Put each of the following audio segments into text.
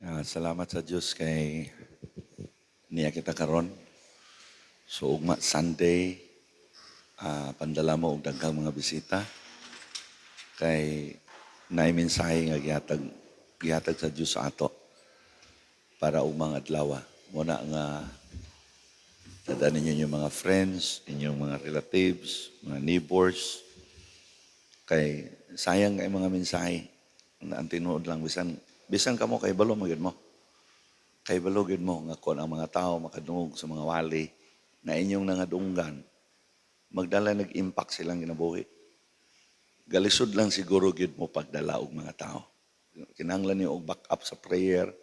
Salamat sa Diyos kay niya kita karon. So ugma Sunday, pandala mo og daghang mga bisita kay naay mensahe nga gihatag sa Diyos sa ato para og mga adlaw. Muna nga tadaan ninyo yung mga friends, inyong mga relatives, mga neighbors, kay sayang kay mga mensahe na ang tinuod lang bisan kamo kay balo magid mo. Kay balogid mo nga kon ang mga tao makadungog sa mga wali na inyong nangadunggan, magdala nag-impact silang ginabuhi. Galisod lang siguro gid mo pagdala og mga tao. Kinahanglan niyo og back up sa prayer,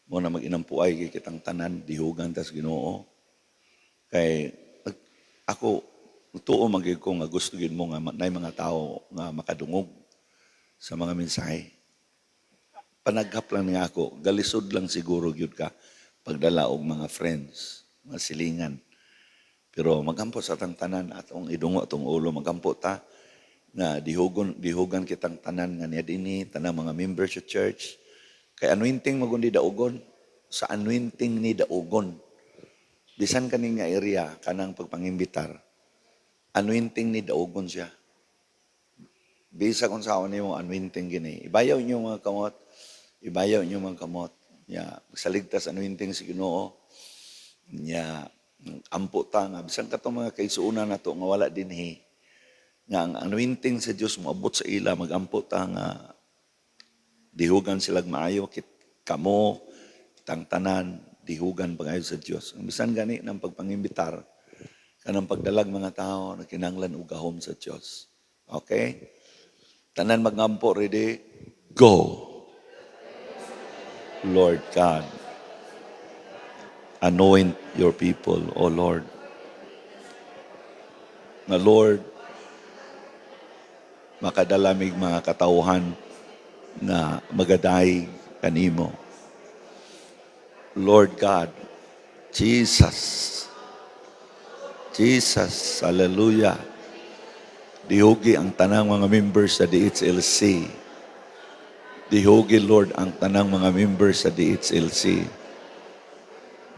mo na mag-inampuay kay kitang tanan, dihugan tas Ginoo. Kay ako tuo magid ko nga gusto gid mo nga nay mga tao nga makadungog sa mga mensahe. Panaghap lang nga ako, galisod lang siguro gyud ka pagdala og mga friends, mga silingan. Pero magampo sa tang tanan atong idungo atong ulo, magampo ta nga dihugan kitang tanan nga niya dinhi, tanang mga members sa church. Kay anointing magundi daugon, sa anointing ni daugon. Bisan kaning nga area kanang pagpangimbitar, anointing ni daugon siya. Bisa kung saan nimo anointing gini. Ibayaw niyo mga kamot, ibayaw niyo mga kamot. Ya, saligtas anointing si Ginoo. Ya, ampo ta nga bisan katong mga kaisuunan nato nga wala dinhi nga ang anointing sa Dios moabot sa ila, magampo ta nga dihugan silag maayo kamo kitang tanan dihugan pangayo sa Dios. Ang bisan gani ng pagpangimbitar kanang pagdalag mga tao na kinahanglan og gahom sa Dios. Okay? Tanan magampo ready? Go. Lord God, anoint your people, O Lord. Na Lord, makadalamig mga katauhan na magaday kanimo. Lord God, Jesus, Jesus, hallelujah. Dihugi ang tanang mga members sa DHLC. Dihugi, Lord, ang tanang mga members sa DHLC.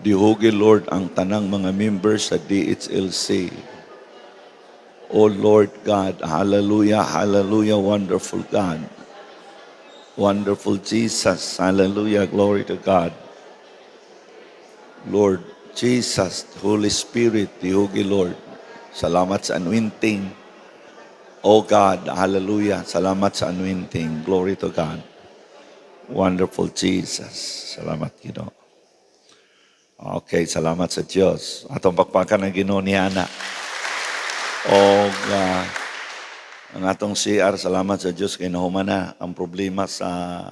Dihugi, Lord, ang tanang mga members sa DHLC. O Lord God, hallelujah, hallelujah, wonderful God. Wonderful Jesus, hallelujah, glory to God. Lord Jesus, Holy Spirit, dihugi, Lord. Salamat sa anointing. O God, hallelujah, salamat sa anointing. Glory to God. Wonderful Jesus. Salamat, Ginoo. Okay, salamat sa Diyos. Atong pakpakan ng Ginoo ni Ana. O ang atong CR, salamat sa Diyos kay nahuman na ang problema sa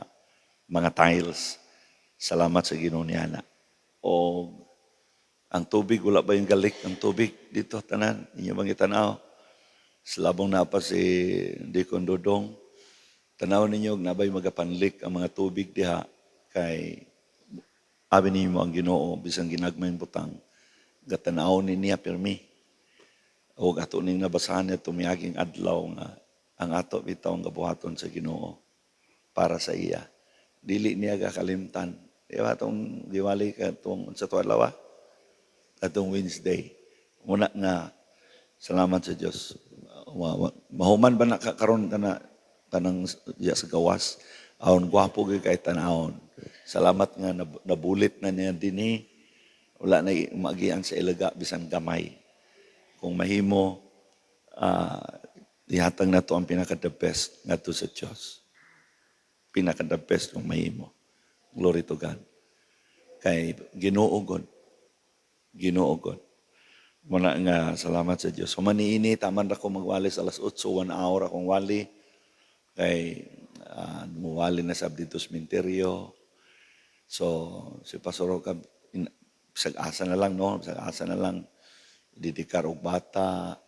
mga tiles. Salamat sa Ginoo ni Ana. O ang tubig, wala ba yung galik ng tubig dito, tanan? Inyo bang itanaw? Salabong na pa si Deacon Dodong. Tanaw ninyo, nabay magapanlik ang mga tubig diha kay abi ninyo ang Ginoo bisan ginagmayng butang gatanaw ni niya pirmi o ato ning nabasahan niya tumiyaging adlaw nga ang ato bitaw ang gabuhaton sa Ginoo para sa iya dili niya gakalimtan diba atong diwali ka atong sa tualawa atong Wednesday muna nga salamat sa Dios mahuman ba nakakaroon ka na kanang sa gawas aon gwapo gyud kay tanawon. Salamat nga nabulit na niya dinhi. Wala na magian sa ilaga bisan gamay. Kung mahimo ihatag na to ang pinaka-the best ngadto sa Dios. Pinaka-the best kung mahimo. Glory to God. Kay Ginoo God. Ginoo God. Muna nga salamat sa Dios. Humaniini taman ra ko magwali sa alas 8, 1 hour akong wali. Kay muwali na sa dito sementeryo. So, si Pastor Roca, bisag-asa na lang, no? Bisag-asa na lang, didikar og bata,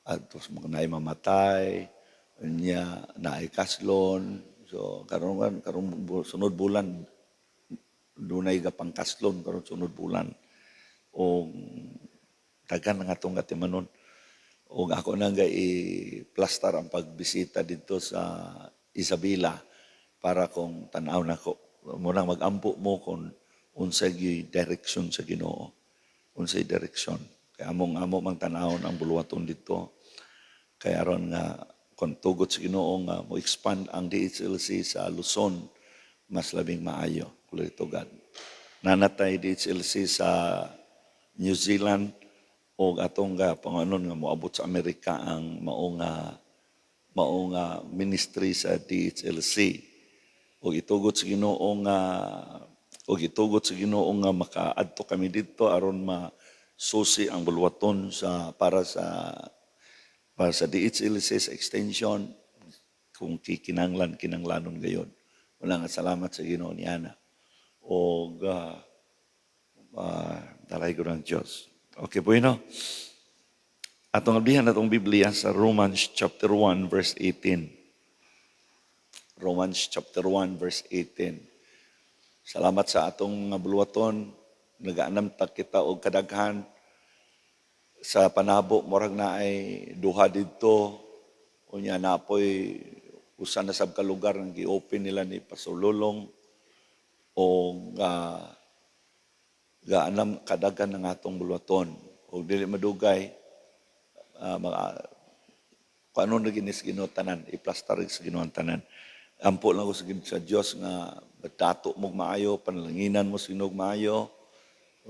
at tapos naay mamatay, niya naay kaslon. So, karon sunod bulan, dunay gapang kaslon, karon sunod bulan. O, tagan nga itong katimanon. O ako na nga i-plaster ang pagbisita dito sa Isabela para kung tanaw na ko muna mag-ampo mo kung unsay direction sa Ginoo, unsay direction. Kaya amo mang tanawon ang buluwaton dito. Kaya aron nga kung tugot sa Ginoo nga mo expand ang DHLC sa Luzon, mas labing maayo. Glory to God. Nanatay DHLC sa New Zealand o atong panganon nga moabot sa Amerika ang maong ministry sa DHLC. O itugot sa Ginoo nga makaadto kami dito aron masusi ang bulwaton para sa DHLC sa extension kung kinanglanon gayon. Wala nga salamat sa Ginoo niana. O dalay ko ng Diyos. Okay po yun, no? Atong ablihan atong Biblia sa Romans chapter 1 verse 18. Romans chapter 1 verse 18. Salamat sa atong mga buluwaton. Nagaanam ta kita og kadaghan sa panabo murag na ay duha didto unya napoy usa na sab ka lugar nga gi-open nila ni Pastor Lulong o gaanam kadaghan ng atong buluwaton o dili madugay kung ano na ginis Ginoo tanan iplastar sa Ginoo tanan ampo lang ko sa Dios nga dato mo maayo panalanginan mo sinog maayo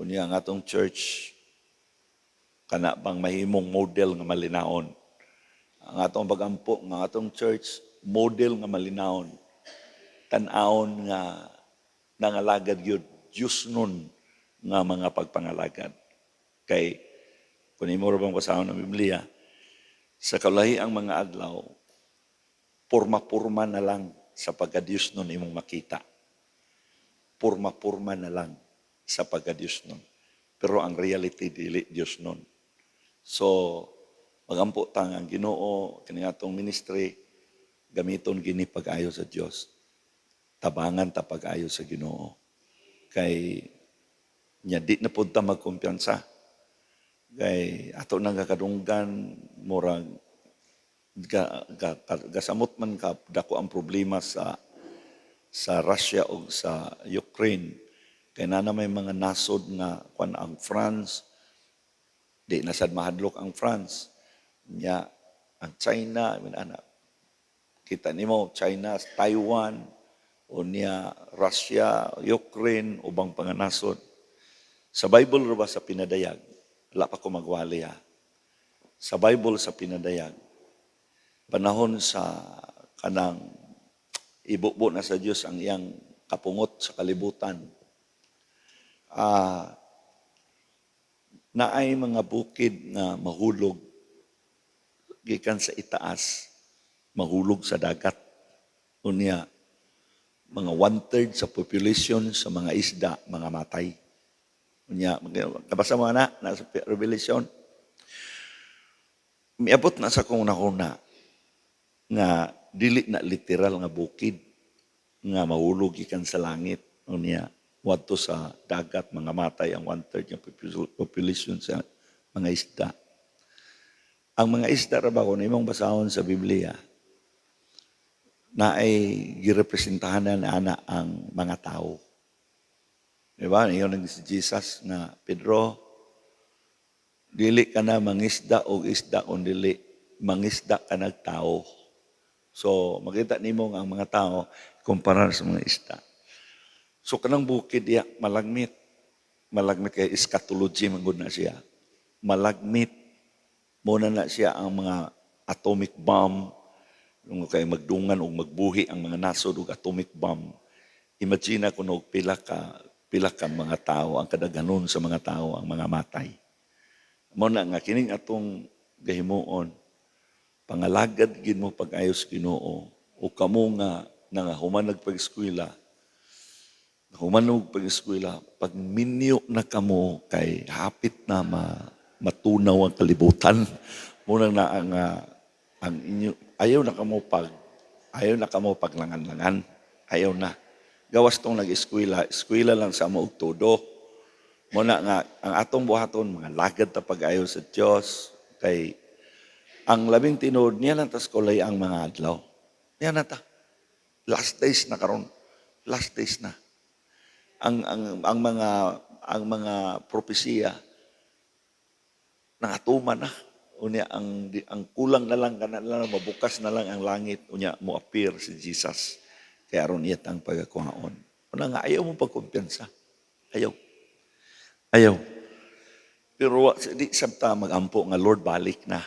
unya ang atong church kana bang mahimong model nga malinaon ang atong pagampo nga atong church model nga malinaon tan-aon nga nangalagad gyud Dios nun nga mga pagpangalagad. Kay, kung imo ra bang basahon ng Biblia, sa kalahi ang mga adlaw, purma-purma na lang sa pagka-Diyos nun imong makita. Purma-purma na lang sa pagka-Diyos nun. Pero ang reality, dili Diyos nun. So, magampo tang ang Ginoo, kini atong ministry, gamiton gini pag-ayo sa Diyos. Tabangan ta pag-ayo sa Ginoo. Kay nya di na pud ta magkumpiyansa. Kay ato nang kakadunggan murag gasamot man ka dako ang problema sa Russia o sa Ukraine. Kay na may mga nasod nga kwan ang France di na sad mahadlok ang France. Nya ang China, kita nimo China, Taiwan, o niya Russia, Ukraine, ubang panganasod. Sa Bible ba sa pinadayag? Wala pa ko magwali ha. Sa Bible sa pinadayag, panahon sa kanang ibubo na sa Diyos ang iyang kapungot sa kalibutan. Naay mga bukid na mahulog gikan sa itaas, mahulog sa dagat. Unya, mga 1/3 sa population sa mga isda, mga matay. Unya, kabasa mo na sa Revelation. Miabot na sa kong nakuna nga dili na literal nga bukid nga mahulog ikan sa langit. Unya, wadto sa dagat, mga matay ang 1/3 ng population sa mga isda. Ang mga isda ra ba kung imong basahon sa Biblia na ay girepresentahan na ana ang mga tao. Diba? Iyon ang si Jesus na Pedro, dili ka na mangisda o isda o dili, mangisda ka nagtao. So, makita nimo ang mga tao kumpara sa mga isda. So, kanang bukid ya, malagmit. Malagmit kay eschatology, manggod na siya. Malagmit. Muna na siya ang mga atomic bomb, kung kay magdungan o magbuhi ang mga nasod o atomic bomb. Imagine kung pila ka mga tao, ang kadaghanon sa mga tao, ang mga matay. Muna nga, kining atong gahimuon, pangalagad gid mo pag-ayos Ginoo o kamo nga human nagpag-eskwela, pag minyo na kamo kay hapit na matunaw ang kalibutan. Muna na ang inyo, ayaw na kamo paglangan-langan. Ayaw na. Gawas tong eskwela lang sa maog todo. Muna nga, ang atong buhaton, mga lagad ta pag-ayo sa Diyos, kay ang labing tinod, niya lang tas kulay ang mga adlaw. Niya na ta. Last days na karon. Last days na. ang mga propesiya nangatuman na. Unya ang kulang na lang kana lang mabukas na lang ang langit unya mo appear si Jesus. Kaya aron iyat ang pagkakuhaon. Una nga ayaw mo pagkumpiyansa. Ayaw. Ayaw. Pero di sabta magampo nga Lord balik na.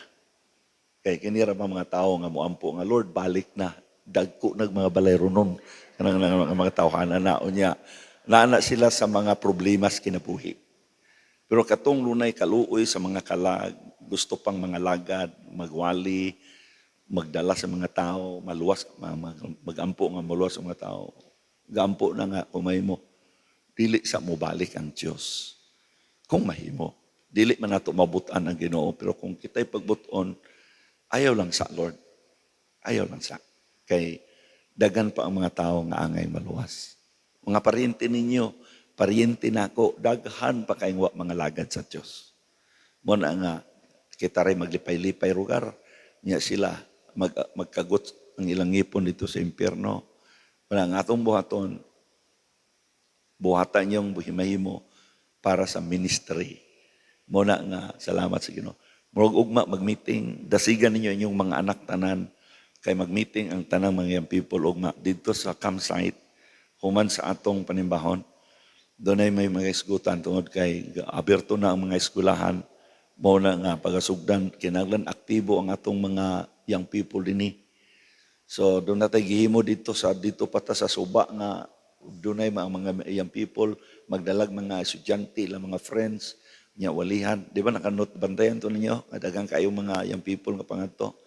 Kay kinira pa mga tao nga moampo nga Lord balik na. Dagko nag mga balay runon kanang mga tawhanan na unya. Naana sila sa mga problemas kinabuhi. Pero katong lunay kaluoy sa mga kalag, gusto pang mga lagad, magwali, magdala sa mga tao, maluwas, magampo nga maluwas sa mga tao. Gampo na nga kumay mo. Dili sa mo balik ang Diyos. Kung mahimo. Dili man nato mabutan ang Ginoo, pero kung kita'y pagbuton, ayaw lang sa Lord. Ayaw lang sa. Kay dagan pa ang mga tao nga angay maluwas. Mga paryente ninyo, paryente nako, daghan pa kayong mga lagad sa Diyos. Muna nga, kita rin maglipay-lipay lugar, niya sila magkagot ang ilang ngipon dito sa impyerno. Wala nga atong buhatan yung buhimahimo para sa ministry. Muna nga, salamat sa Ginoo. Murag ugma mag-meeting, dasigan ninyo inyong mga anak tanan, kay mag-meeting ang tanang mga young people ugma dito sa campsite, human sa atong panimbahon. Doon ay may mga isgutan tungod kay aberto na ang mga eskwelahan. Muna nga pagasugdan, kinahanglan aktibo ang atong mga young people dinhi. So doon natin gihimo dito pata sa suba nga doon ay mga young people magdalag mga estudyante lang mga friends nya walihan. Di ba nakanot bantayan to ninyo? Dagang kayo mga young people nga pangadto.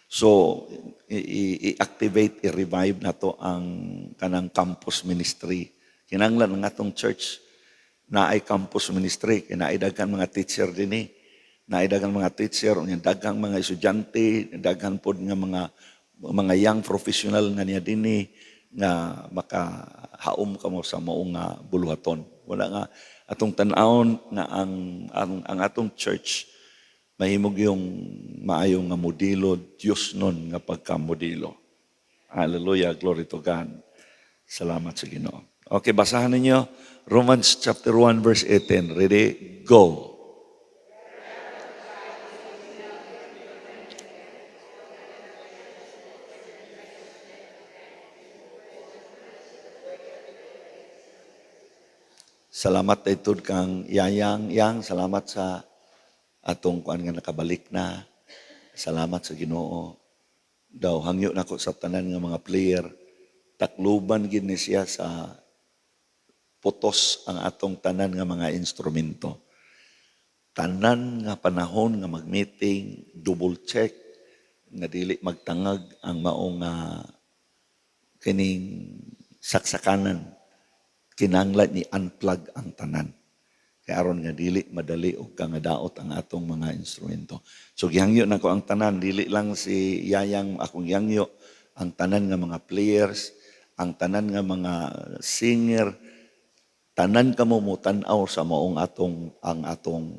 So i-activate, i-revive nato ang kanang campus ministry. Kinahanglan ng atong church na ay campus ministry, kinaidagan mga teacher din naidagan mga teacher, dagang mga estudyante, dagang pod nga mga young professional nga niya din nga makahaom ka mo sa maong nga buluhaton. Wala nga atong tan-awon nga ang atong church mahimog yung maayong nga modelo, Diyos nun nga pagkamodelo. Hallelujah, glory to God. Salamat sa Ginoo. Okay, basahan ninyo Romans chapter 1 verse 18. Ready? Go. Salamat itod kang yang salamat sa atong kuan nga nakabalik na. Salamat sa Ginoo. Daw hangyo nako sa tanan nga mga player, takluban gid ni siya sa putos ang atong tanan nga mga instrumento. Tanan nga panahon nga mag-meeting, double check nga dili magtangag ang maong kining saksakanan. Kinahanglan ni unplug ang tanan. Kaya aron nga dili madali og kangadaot ang atong mga instrumento. So gihangyo nako ang tanan, dili lang si Yayang akong gihangyo, ang tanan nga mga players, ang tanan nga mga singer, tanan kamo mo tan-aw sa maong atong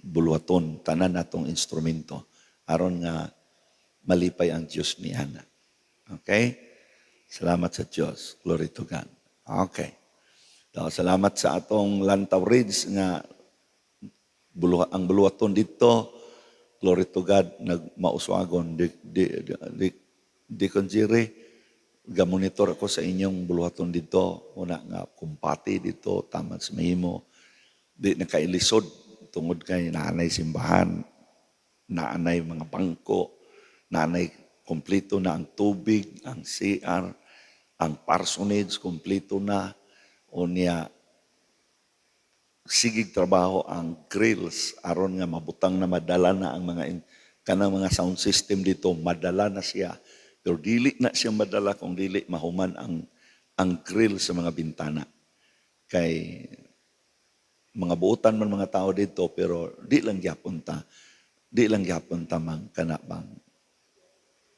buluhaton, tanan atong instrumento aron nga malipay ang Dios niana. Okay? Salamat sa Dios. Glory to God. Okay. Salamat sa atong Lantaw Ridge nga ang buluhaton dito. Glory to God, nagmauswagon. Di konjiri, gamonitor ako sa inyong buluhaton dito. Una nga, kumpati dito, taman sa mahimo. Di nakailisod, tungod kay naanay simbahan, naanay mga bangko, naanay kompleto na ang tubig, ang CR, ang parsonage, kompleto na. O niya, sigig trabaho ang grills aron nga mabutang na madala na ang kanang mga sound system dito, madala na siya. Pero dili na siya madala kung dili mahuman ang grill sa mga bintana. Kay mga buutan man mga tao dito, pero di lang gyapon ta mang kanabang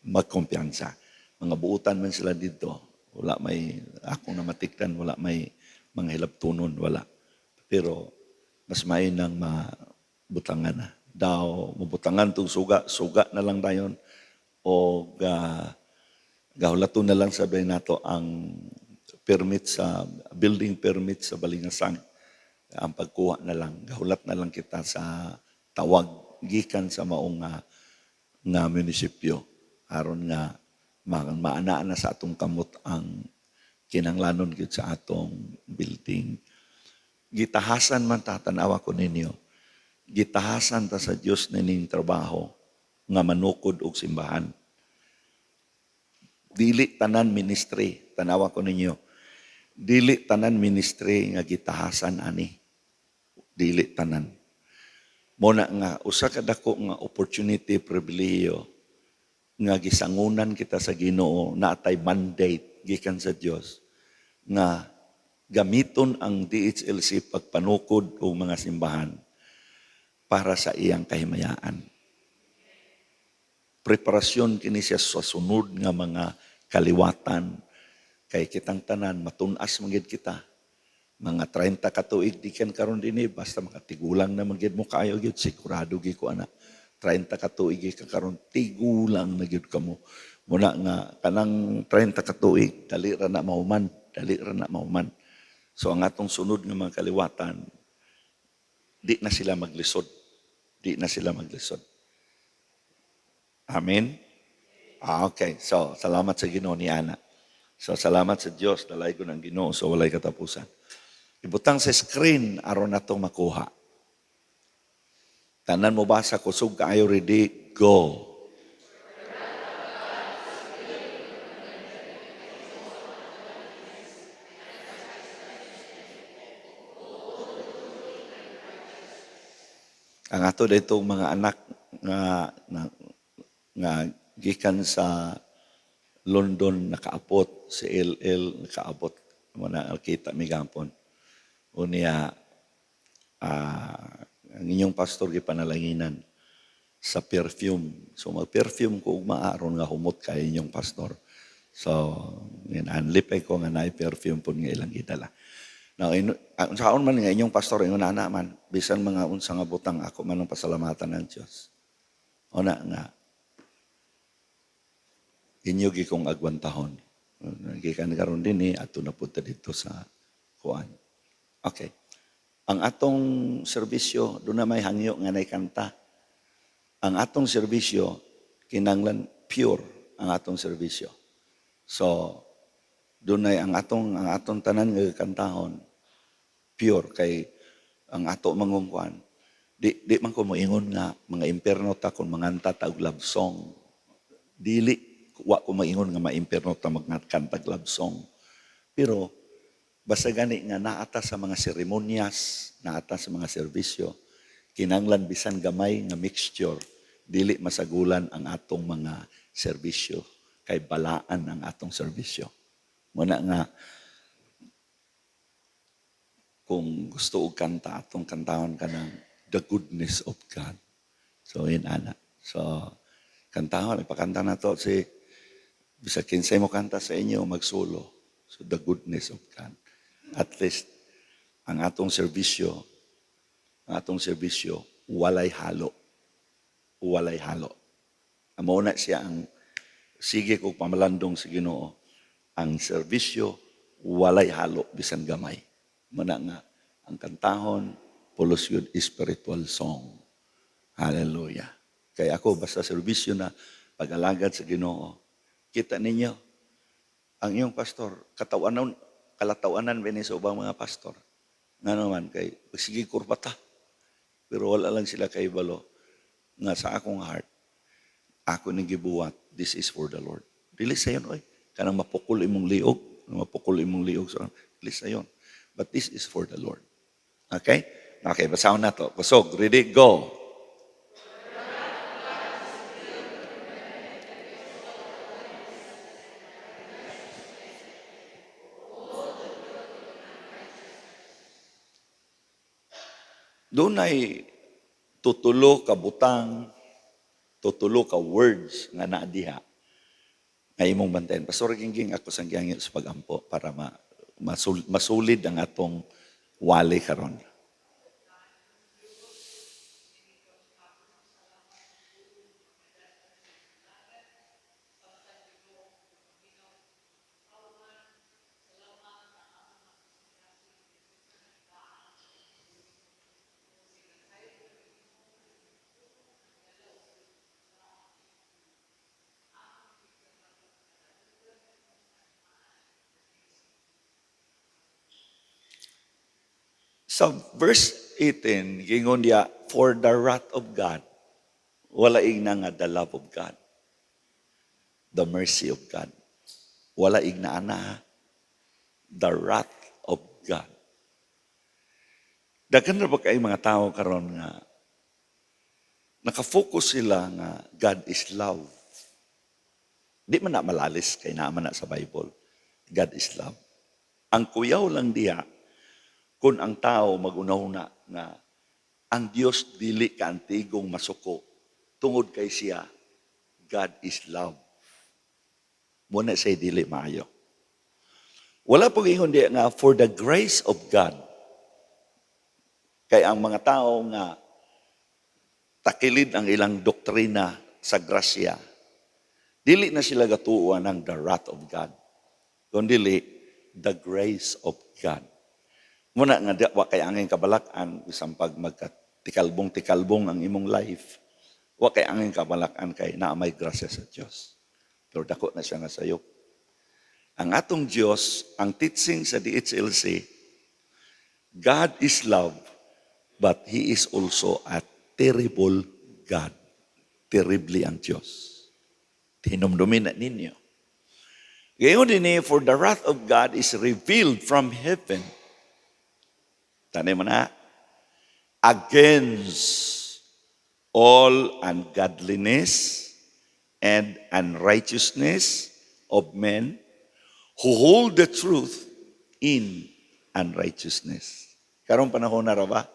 magkumpiyansa. Mga buutan man sila dito, wala may akong namatikdan, wala may mga hilabtunon, wala. Pero mas may nang mabutangan na. Daw, mabutangan itong suga na lang dayon o gahulato na lang sabihin nato ang permit sa building permit sa Balingasang. Ang pagkuha na lang, gahulat na lang kita sa tawag gikan sa maong nga munisipyo aron nga maanaan na sa atong kamot ang kinanglanon gyud sa atong building. Gitahasan man ta, tanawa ko ninyo, gitahasan ta sa Dios nining trabaho nga manukod og simbahan. Dili tanan ministry, tanawa ko ninyo, dili tanan ministry nga gitahasan ani. Dili tanan. Muna nga usa ka dako nga opportunity, pribilehiyo nga gisangunan kita sa Ginoo, naatay mandate gikan sa Dios nga gamiton ang DHLC pagpanukod og mga simbahan para sa iyang kahimayaan. Preparasyon kini siya sa sunod nga mga kaliwatan kay kitang tanan matun-as manggid kita. Mga 30 ka tuig dikan karon dinhi basta makatigulang na manggid mo kaayo gyud, sigurado gyud ko ana. 30 ka tuig ka karon tigulang na gyud kamo. Muna nga kanang 30 ka tuig dali ra na mahuman, dali ra na mahuman. So ang atong sunod nga mga kaliwatan di na sila maglisod. Di na sila maglisod. Amen. Okay. So salamat sa Ginoo ni Ana. So salamat sa Dios dalay ko ng Ginoo so walay katapusan. Ibutang sa screen aron natong makuha. Tanan mo basa kusog kaayo ready go. Ang ato ditong mga anak nga gikan sa London nakaabot, si LL nakaabot mo na kita mi gapon. Unya ang inyong pastor gipanalanginan sa perfume. So mag-perfume ko maaron nga humot kay inyong pastor. So anlipay ko nga naay perfume pud nga ilang gidala. Now, saon man nga inyong pastor, ingon na man, bisan mga unsa nga butang ako man ang pasalamatan ng Diyos. Una nga, inyo gikong agwantahon. Gikan karon din ato na punta dito sa kuan. Okay. Ang atong serbisyo, doon na may hangyo nga nay kanta. Ang atong serbisyo, kinanglan pure ang atong serbisyo. So, doon ay ang atong tanan nga kantahon pure kay ang ato mangungkuan di man ko moingon nga mga imperno ta kun manganta ta og love song, dili wa ko maingon nga maimperno ta magkanta og love song, pero basta gani nga naata sa mga seremonyas, naata sa mga serbisyo, kinanglan bisan gamay nga mixture dili masagulan ang atong mga serbisyo kay balaan ang atong serbisyo. Muna nga, kung gusto og kanta, atong kantahon ka ng The Goodness of God. So, yun, ana. So, kantahon, ipakanta na to si, bisa kinsay mo kanta sa inyo, magsulo. So, The Goodness of God. At least, ang atong serbisyo, walay halo. Walay halo. Amo na siya ang, sige kong pamalandong sa Ginoo, ang serbisyo, walay halo, bisan gamay. Mana nga, ang kantahon, pulos yun, spiritual song. Hallelujah. Kaya ako, basta serbisyo na pag-alagad sa Ginoo, kita ninyo, ang iyong pastor, kalatawanan ba sa ubang mga pastor? Nga naman, kay, sige kurbata. Pero wala lang sila kay balo. Nga sa akong heart, ako nang gibuhat, this is for the Lord. Dili sa yun, oy. Kanang mapukul imong liog. So, dili sa yun. But this is for the Lord. Okay? Okay, basahon na to. Kusog, ready, go. Doon ay tutulo ka butang, tutulo ka words nga naadiha nga imong bantayan. Pastor Gingging, ako sang gihangyo sa pagampo para masulid ang atong wali karon. Sa verse 18, gingon diya, for the wrath of God, wala igna nga the love of God, the mercy of God. Wala igna ana, the wrath of God. Daghan ra ba kay mga tao karon nga nakafocus sila nga God is love. Di man na malalis kay naaman na sa Bible. God is love. Ang kuyaw lang diya kung ang tao mag-una-una nga ang Dios dili ka antigong masuko tungod kay siya God is love. Muna say dili maayo. Wala po ingon diya nga for the grace of God. Kay ang mga tao nga takilid ang ilang doktrina sa grasya, dili na sila gatuuan ng the wrath of God. Kundi the grace of God. Muna nga wa kay angin kabalakan isang pag magkatikalbong-tikalbong ang imong life, wa kay angin kabalakan kay naa may grasya sa Dios. Pero dako na siya nga sayop. Ang atong Dios, ang teaching sa DHLC, God is love, but He is also a terrible God. Terribly ang Diyos. Hinumdumin na ninyo. Ngayon din for the wrath of God is revealed from heaven. Tanay mo na, against all ungodliness and unrighteousness of men who hold the truth in unrighteousness. Karong panahon na ra ba?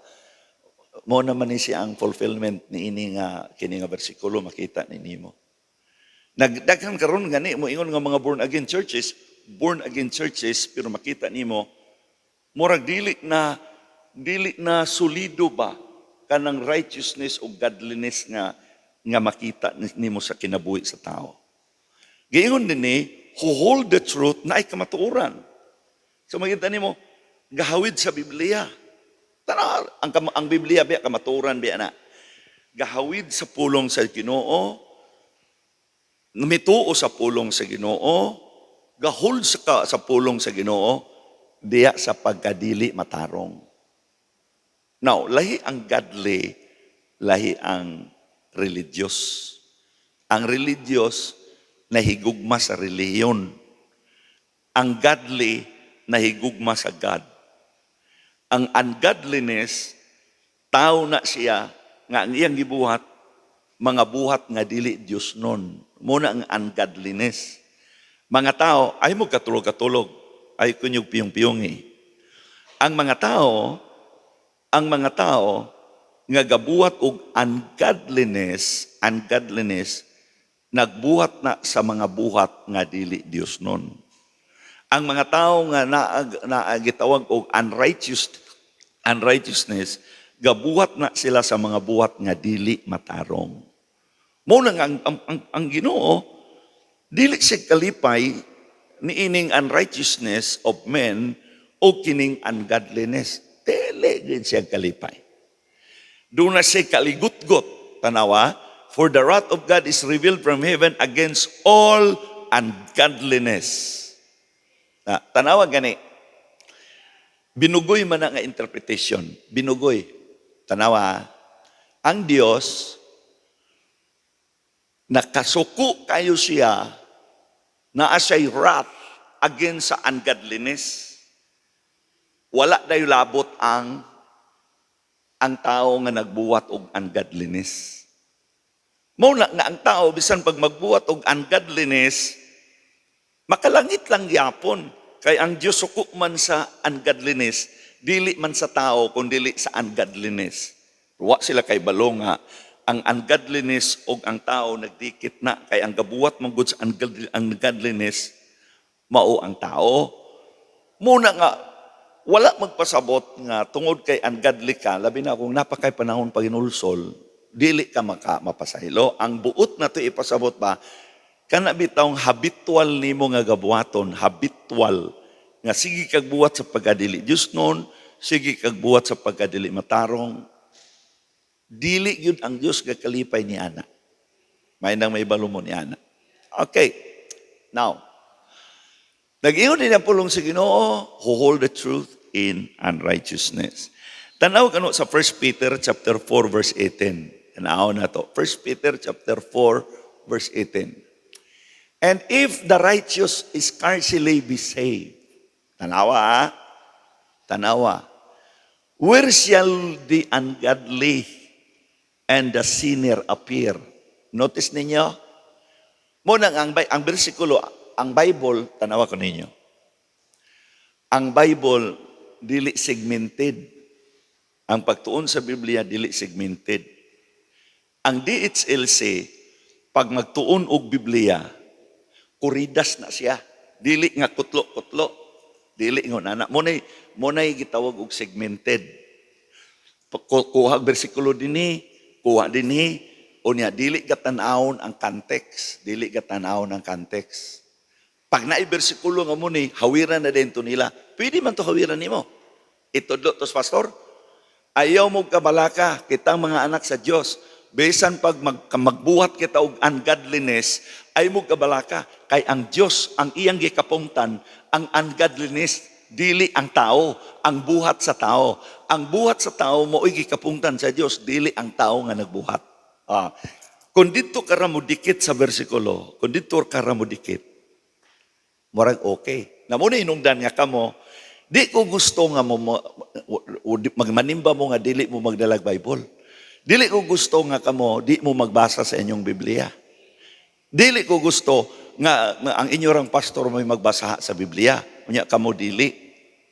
Mo naman ni siya ang fulfillment ni ini nga kini nga bersikulo makita ninyo mo. Nagdaghan karon gani mo ingon nga mga born again churches pero makita nimo murag dili na solido ba kanang righteousness o godliness nga makita nimo sa kinabuhi sa tao. Giingon din ni who hold the truth na ay kamatuoran. So makita nimo gahawid sa Biblia. Tanaw, ang Biblia biya kamatuoran biya na. Gahawid sa pulong sa Ginoo, mituo sa pulong sa Ginoo, gahold sa pulong sa Ginoo, diya sa pagkadili matarong. Now, lahi ang godly, lahi ang religious. Ang religious nahigugma sa reliyon. Ang godly nahigugma sa God. Ang ungodliness, tao na siya nga ang iyang gibuhat, mga buhat nga dili Diyos nun. Muna ang ungodliness. Mga tao, ay mo katulog-katulog, ay kunyog piyong-piyongi. Ang mga tao, nga gabuhat og ungodliness, nagbuhat na sa mga buhat nga dili Diyos nun. Ang mga tao nga naagitawag og unrighteousness, gabuhat na sila sa mga buhat nga dili matarong. Muna nga ang Ginoo dili siya kalipay niining unrighteousness of men o kining ungodliness. Dili gid siya kalipay. Doon na siya kaligut-gut. Tanawa, for the wrath of God is revealed from heaven against all ungodliness. Tanawa gani, binugoy man nga interpretation. Binugoy. Tanawa, ang Diyos, nakasuko kayo siya na asay wrath against sa ungodliness. Wala dayo labot ang tao nga nagbuhat og ungodliness. Muna nga ang tao, bisan pag magbuhat og ungodliness, makalangit lang yapon. Kay ang Diyos suko man sa ungodliness, dili man sa tao, kundi sa ungodliness. Wa sila kay balo nga, ang ungodliness o ang tao nagdikit na, kay ang gabuhat mong good sa ungodliness, mao ang tao. Muna nga, wala magpasabot nga tungod kay ungodly ka, labi na kung napakay panahon paginulsol, dili ka mapasahilo. Ang buot na to ipasabot ba, kana bitawng habitual nimo nga gabuhaton, habitual nga sige kag buhat sa pagkadili Dios noon, sige kag buhat sa pagkadili matarong. Dili gyud ang Dios nga kalipay ni ana. May nang may balumon ni ana. Okay. Now, nag-ingon din ang pulong sa Ginoo, who hold the truth in unrighteousness. Tanaw kano sa 1 Peter chapter 4 verse 18. Tanaw na to. 1 Peter chapter 4 verse 18. And if the righteous scarcely be saved. Tanawa. Tanawa. Where shall the ungodly and the sinner appear? Notice ninyo, muna ang bersikulo, ang Bible, tanawa ko ninyo. Ang Bible, dili segmented. Ang pagtuon sa Biblia, dili segmented. Ang DHLC, pag magtuon og Biblia, kuridas na siya. Dili nga kutlo-kutlo. Dili nga nana. Muna'y gitawag og segmented. Kuha bersikulo dinhi, kuha dinhi, unya dili gatanawon ang context. Dili gatanawon ang context. Pag naay bersikulo nga mo ni, hawiran na din to nila. Pwede man to hawiran nimo. Itudlo tos pastor. Ayaw mo kabalaka, kitang mga anak sa Diyos. Besan pag magbuhat kita og ungodliness, ay mo kabalaka. Kay ang Diyos, ang iyang gikapungtan, ang ungodliness, dili ang tao, ang buhat sa tao. Ang buhat sa tao, mo'y gikapungtan sa Diyos, dili ang tao nga nagbuhat. Kung dito ka mo dikit sa versikulo, kung dito ka mo dikit, murag okay. Namuna inungdan nga kamo, di ko gusto nga mo magmanimba mo nga dili mo magdalag Bible. Dili ko gusto nga kamo di mo magbasa sa inyong Biblia. Dili ko gusto nga ang inyong pastor mo magbasa sa Biblia. Unya kamo dili.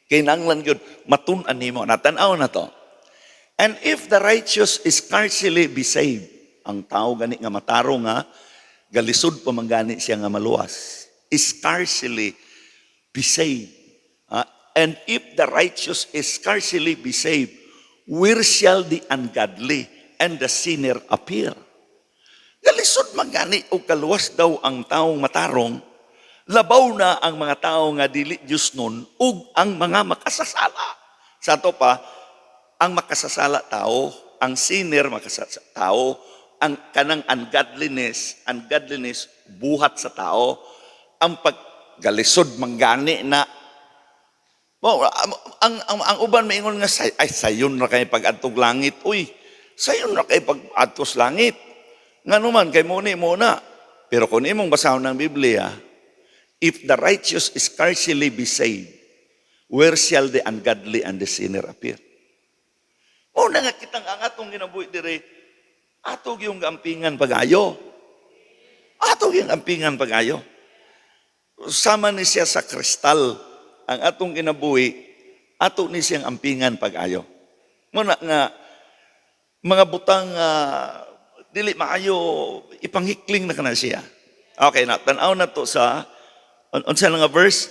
Kinahanglan gyud matun-an nimo. Natanaw na to. And if the righteous is scarcely be saved, ang tao gani nga mataro nga galisod pa man gani siya nga maluwas. Scarcely be saved. And if the righteous is scarcely be saved, where shall the ungodly and the sinner appear? Galisod magani o kaluwas daw ang taong matarong, labaw na ang mga tao nga dili Diyos nun, ug ang mga makasasala. Sa to pa, ang makasasala tao, ang sinner makasasala tao, ang kanang ungodliness buhat sa tao, ang paggalisod manggani na ang uban maingon nga ay sayon na kay pag-adtog langit. Uy, sayon na kay pag-adtos langit. Nga naman kay muna. Pero kung imong basahon ng Biblia, if the righteous is scarcely be saved, where shall the ungodly and the sinner appear? Muna nga kitang ang atong ginabuhi dire, atog yung gampingan pag-ayo. Atog yung gampingan pag-ayo. Sama ni siya sa kristal. Ang atong kinabuhi, ato ni siyang ampingan pag-ayo. Muna nga, mga butang dili maayo, ipanghikling na ka na siya. Okay na, tanaw na to sa, unsa nga verse?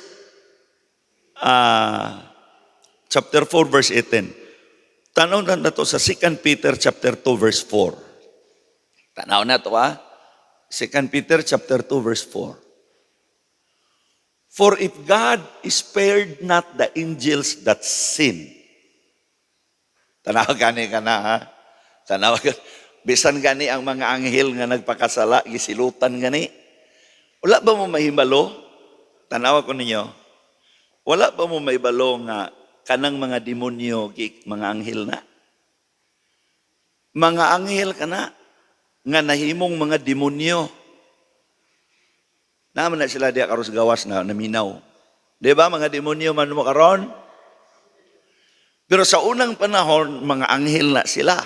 Chapter 4, verse 18. Tanaw na to sa 2 Peter chapter 2, verse 4. Tanaw na to 2 Peter chapter 2, verse 4. For if God spared not the angels that sin. Tanaw gani ka na ha? Tanaw gani. Bisan gani ang mga anghel nga nagpakasala, gisilutan gani. Wala ba mo mahibalo? Tanaw ko ninyo. Wala ba mo mahibalo nga kanang mga demonyo, mga anghel na? Mga anghel ka na, nga nahimong mga demonyo. Naman na sila diya karos gawas na naminaw. Di ba mga demonyo man mo karon? Pero sa unang panahon, mga anghel na sila.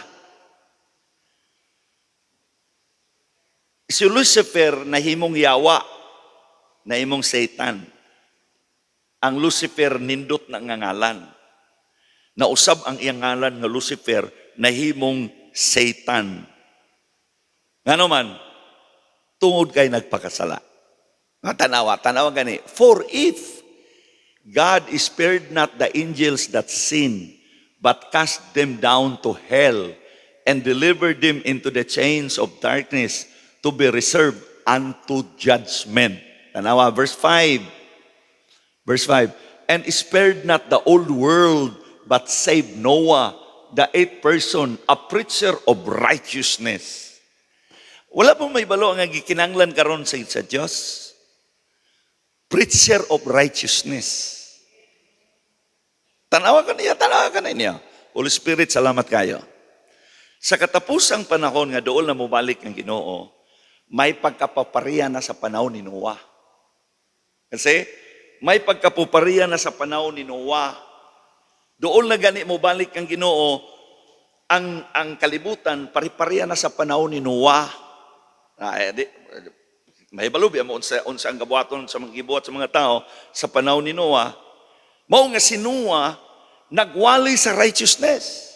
Si Lucifer nahimong yawa, nahimong Satan. Ang Lucifer nindot na ngalan. Nausab ang iyang ngalan nga Lucifer, nahimong Satan. Ngano man, tungod kay nagpakasala. Tanawa gani. For if God spared not the angels that sin, but cast them down to hell and delivered them into the chains of darkness to be reserved unto judgment. Tanawa, verse 5. Verse 5. And spared not the old world, but saved Noah, the eighth person, a preacher of righteousness. Wala pong may balo ang gikinanglan karon sa Diyos. Preacher of righteousness. Tanawa ka niya. Holy Spirit, salamat kayo. Sa katapusang panahon nga doon na mubalik ang Ginoo, may pagkapapariya na sa panahon ni Noah. Kasi may pagkapupariya na sa panahon ni Noah. Doon na gani mubalik ang Ginoo, ang kalibutan pari-pariya na sa panahon ni Noah. May balubi mo unsa ang gabuhaton sa mga gibuhat sa mga tao sa panahon ni Noah. Mao nga si Noah nagwali sa righteousness.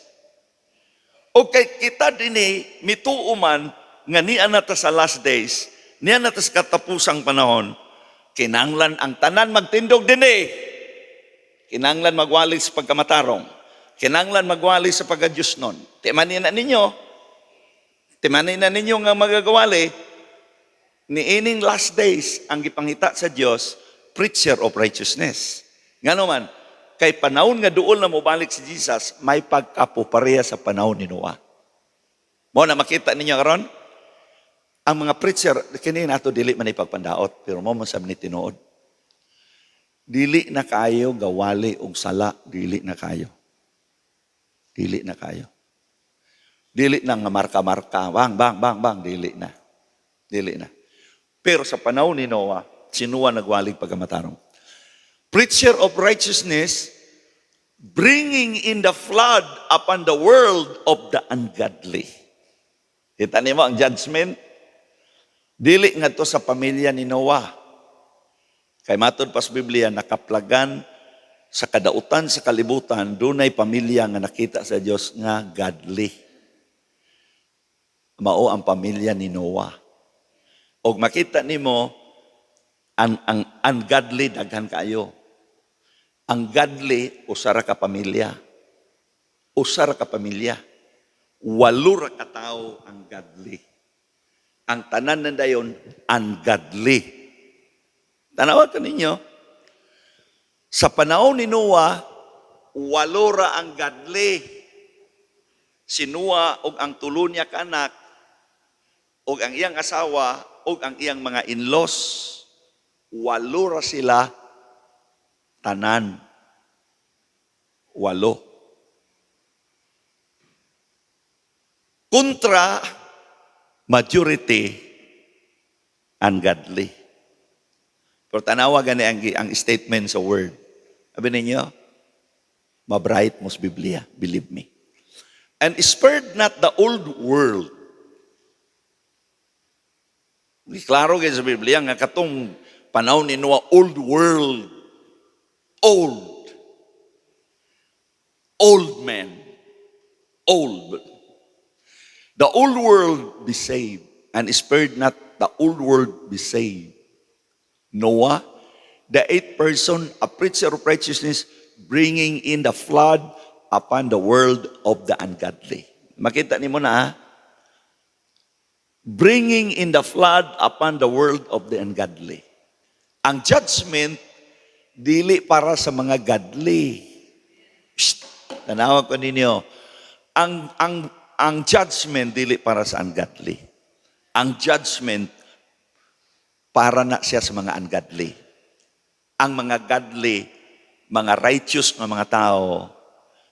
O kay kita dinhi mituuman nga niya nata sa last days, niya nata sa katapusang panahon, kinanglan ang tanan magtindog dinhi. Kinanglan magwali sa pagkamatarong. Kinanglan magwali sa pagkadyusnon. Timanin na ninyo nga magagawali, niining last days ang gipangita sa Dios, preacher of righteousness. Nga naman, kay panahon nga doon na mobalik si Jesus, may pagkapupareha sa panahon ni Noah. Mo na makita ninyo karon, ang mga preacher, kini nato dili man ipagpandaot, pero mo sa ni tinuod. Dili na kayo gawali og sala, dili na kayo. Dili na kayo. Dili na nga marka-marka, bang, dili na. Dili na. Pero sa panahon ni Noah, si Noah nagwalig pagkamatarong. Preacher of righteousness, bringing in the flood upon the world of the ungodly. Kita niyo ang judgment? Dili nga to sa pamilya ni Noah. Kay matod pas Biblia, nakaplagan sa kadautan sa kalibutan, dunay pamilya nga nakita sa Dios nga godly. Mao ang pamilya ni Noah. Og makita nimo ang ungodly daghan kayo. Ang godly usara ka pamilya. Usara ka pamilya. 8 ra ka tawo ang godly. Ang tanan nandayon ungodly. Tanawa ka ninyo, sa panahon ni Noah, 8 ra ang godly. Si Noah og ang tulo niya ka anak, og ang iyang asawa, og ang iyang mga in-laws, 8 ra sila, tanan. 8. Kontra, majority, ungodly. Pero tanawa gani ang statement sa word. Sabi ninyo, mabright mos Biblia, believe me. And spared not the old world. Klaro kayo sa Biblia nga katong panahon ni Noah, old world. Old. Old men. Old. The old world be saved. And spared not the old world be saved. Noah, the 8th person, a preacher of righteousness, bringing in the flood upon the world of the ungodly. Makita niyo na, bringing in the flood upon the world of the ungodly. Ang judgment, dili para sa mga godly. Tanawa ko ninyo, ang judgment, dili para sa ungodly. Ang judgment, para na siya sa mga ungodly. Ang mga godly, mga righteous na mga tao,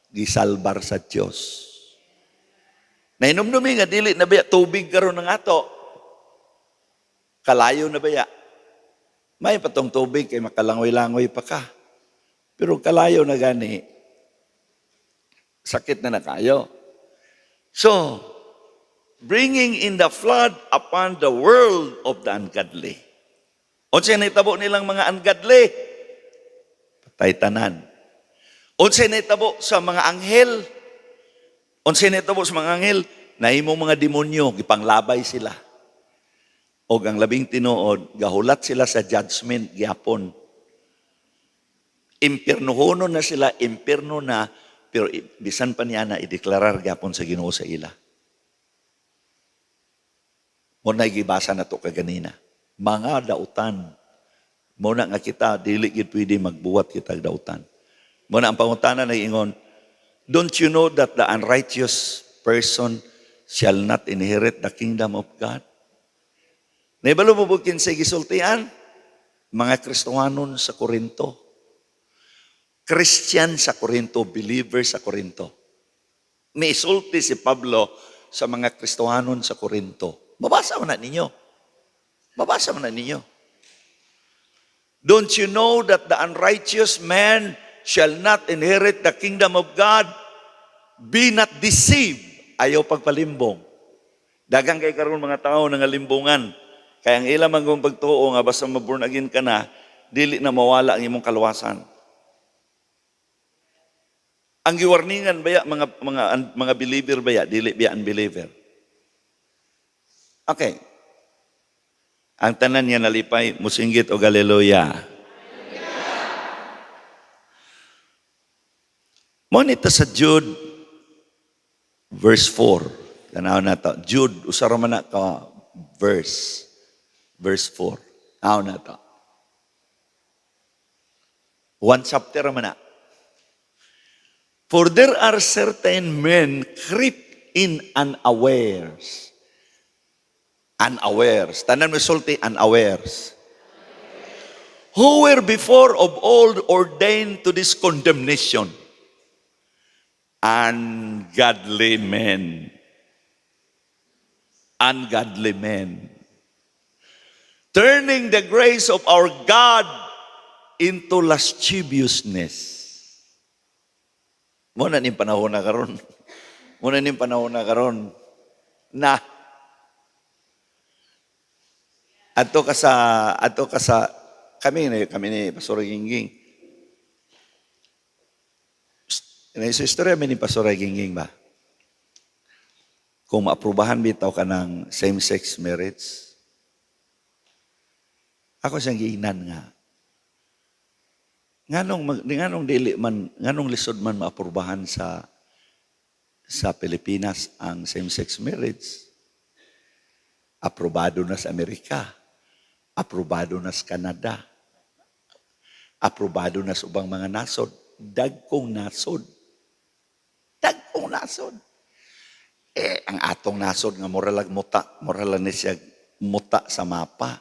gisalbar sa Diyos. Nainom-numi nga, dili na baya, tubig karon ng ato. Kalayo na baya. May patong tubig, kay makalangoy-langoy pa ka. Pero kalayo na gani, sakit na kayo. So, bringing in the flood upon the world of the ungodly. Unsay nahitabo nilang mga ungodly? Patay tanan. Unsay nahitabo sa mga anghel? Unsay nahitabo sa mga anghel? Nahimong mga demonyo, gipanglabay sila. O ang labing tinuod, gahulat sila sa judgment, gyapon. Impiernohono na sila, impierno na, pero bisan pa niya na ideklarar gyapon sa Ginoo sa ila. Muna gibasa na to kaganina. Mga dautan. Muna nga kita, dili gid pwede magbuhat kita dautan. Muna ang pangutana na ingon, don't you know that the unrighteous person shall not inherit the kingdom of God? Naibalo mo bukin sa gisultian? Mga Kristohanon sa Korinto. Christian sa Korinto, believer sa Korinto. May isulti si Pablo sa mga Kristohanon sa Korinto. Mabasa mo na ninyo. Mabasa mo na ninyo. Don't you know that the unrighteous man shall not inherit the kingdom of God? Be not deceived. Ayaw pagpalimbong. Dagang kay karon mga tao nangalimbungan. Kaya ang ilang mangong pagtuo nga basta ma-born again ka na, dili na mawala ang imong kaluwasan. Ang giwarningan baya mga believer baya, dili biya unbeliever. Okay. Ang tanan niya nalipay, musinggit o haleluya. Mo nito sa Jude verse 4. Tanaw na to. Jude, usara man na ka verse 4. Tanaw na to. One chapter man na. For there are certain men creep in unawares. Unawares. Tanan mo sulti, unawares. Who were before of old ordained to this condemnation. Ungodly men. Ungodly men. Turning the grace of our God into lasciviousness. Muna ning panahon na karon. Muna ning panahon na karon na ato ka sa kami ni Pastor Gingging. Sa istorya ni Pastor Gingging ba? Kung maaprubahan bitaw ka ng same-sex marriage, ako siyang giinan nga. Nganong dili man, nganong lisod man maaprubahan sa Pilipinas ang same-sex marriage? Aprobado na sa Amerika. Aprobado na sa Canada. Aprobado na sa ubang mga nasod. Dagkong nasod. Dagkong nasod. Ang atong nasod nga moral na siya muta sa mapa.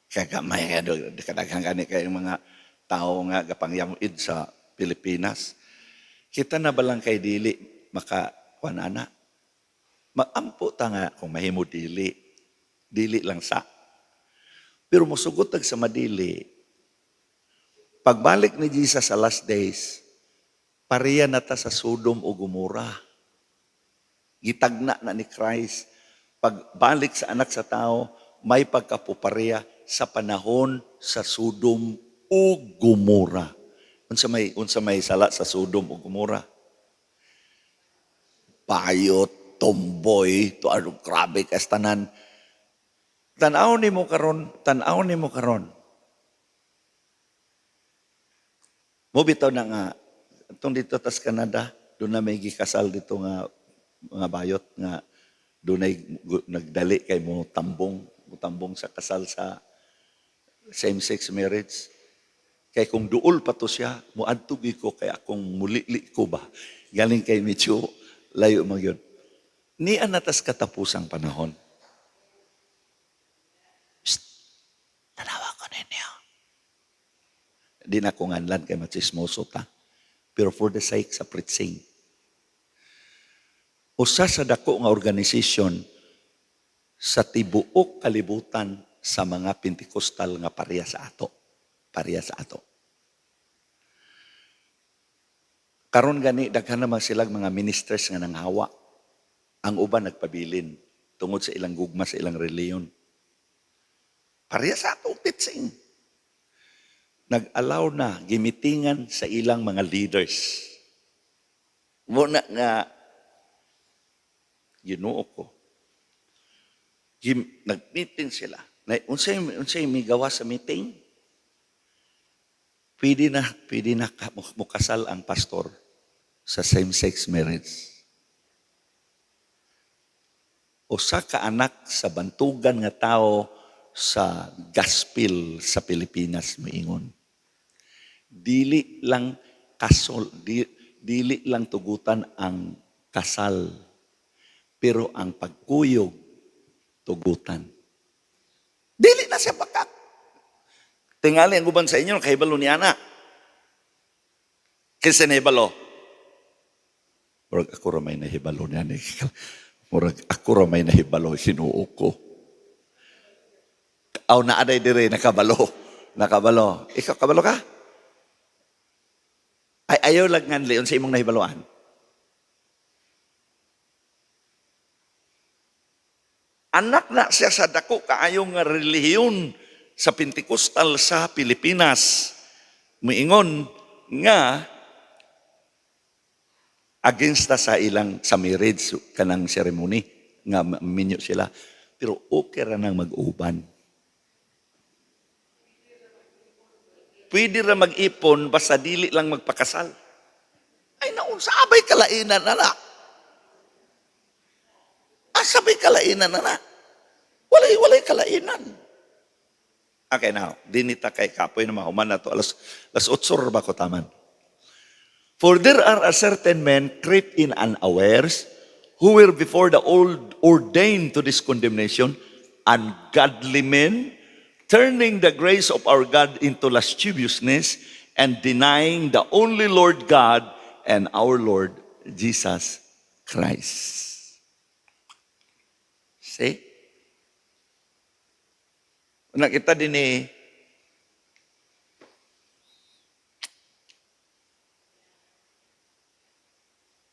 Kaya may kadaghang gani kay mga tao nga gapangyamuid sa Pilipinas. Kita na balang kay dili makakuanana. Maampo ta nga kung mahimo dili lang sa. Pero musugot sa madili. Pagbalik ni Jesus sa last days, pareha na ta sa Sodom o Gomorrah. Gitagna na ni Christ. Pagbalik sa anak sa tao, may pagkapupareha sa panahon sa Sodom o Gomorrah. Unsa may sala sa Sodom o Gomorrah? Payot, tomboy, to ano grabe kastanan. Tanaw ni mo karon. Mo bitaw na nga itong dito tas Canada, doon na may gikasal dito nga mga bayot nga doon ay nagdali kay mo tambong sa kasal sa same-sex marriage. Kay kung duol pa to siya, muadtugi ko kay akong mulili ko ba. Galing kay medyo layo man yun. Ni anatas katapusang panahon. Tanawa ko ninyo. Di na ko nganlan kay machismoso ta. Pero for the sake sa preaching. Usa sa dako nga organisasyon sa tibuok kalibutan sa mga Pentecostal nga pareha sa ato. Karon gani daghan naman silang mga ministers nga nanghawa. Ang uban nagpabilin tungod sa ilang gugma sa ilang reliyon. Pareha sa ato teaching. Nag-allow na gimitingan sa ilang mga leaders. Muna nga Ginoo ko. Nag-meeting sila. Unsay may gawa sa meeting? Pwede na mukasal ang pastor sa same-sex marriage. Usa ka anak sa bantugan nga tao sa gospel sa Pilipinas moingon. Dili lang tugutan ang kasal. Pero ang pagkuyog, tugutan. Dili na siya bakak. Tingali ang uban sa inyo, kahibalo ni Ana. Kasi naibalo. Murag ako ra may nahibalo niyan. Murag ako ra may nahibalo sinuo ko. Aw naaday dire nakabalo. Nakabalo. Ikaw kabalo ka? Ay ayaw lang nga leon sa imong nahibaloan. Anak na siya sa dako kaayong nga relihiyon sa Pentecostal sa Pilipinas. Miingon nga against sa ilang sa marriage kanang ceremony nga minyo sila. Pero okay ra nang mag-uban. Pwede ra mag-ipon basta dili lang magpakasal. Ay naun sa abay kalainan na. Sabay kalainan na. Walay kalainan. Okay now, dinita kay kapoy na mahuman na to. Alas 8 ba ko taman? For there are a certain men crept in unawares who were before the old ordained to this condemnation, ungodly men, turning the grace of our God into lasciviousness and denying the only Lord God and our Lord Jesus Christ. See? Nakita din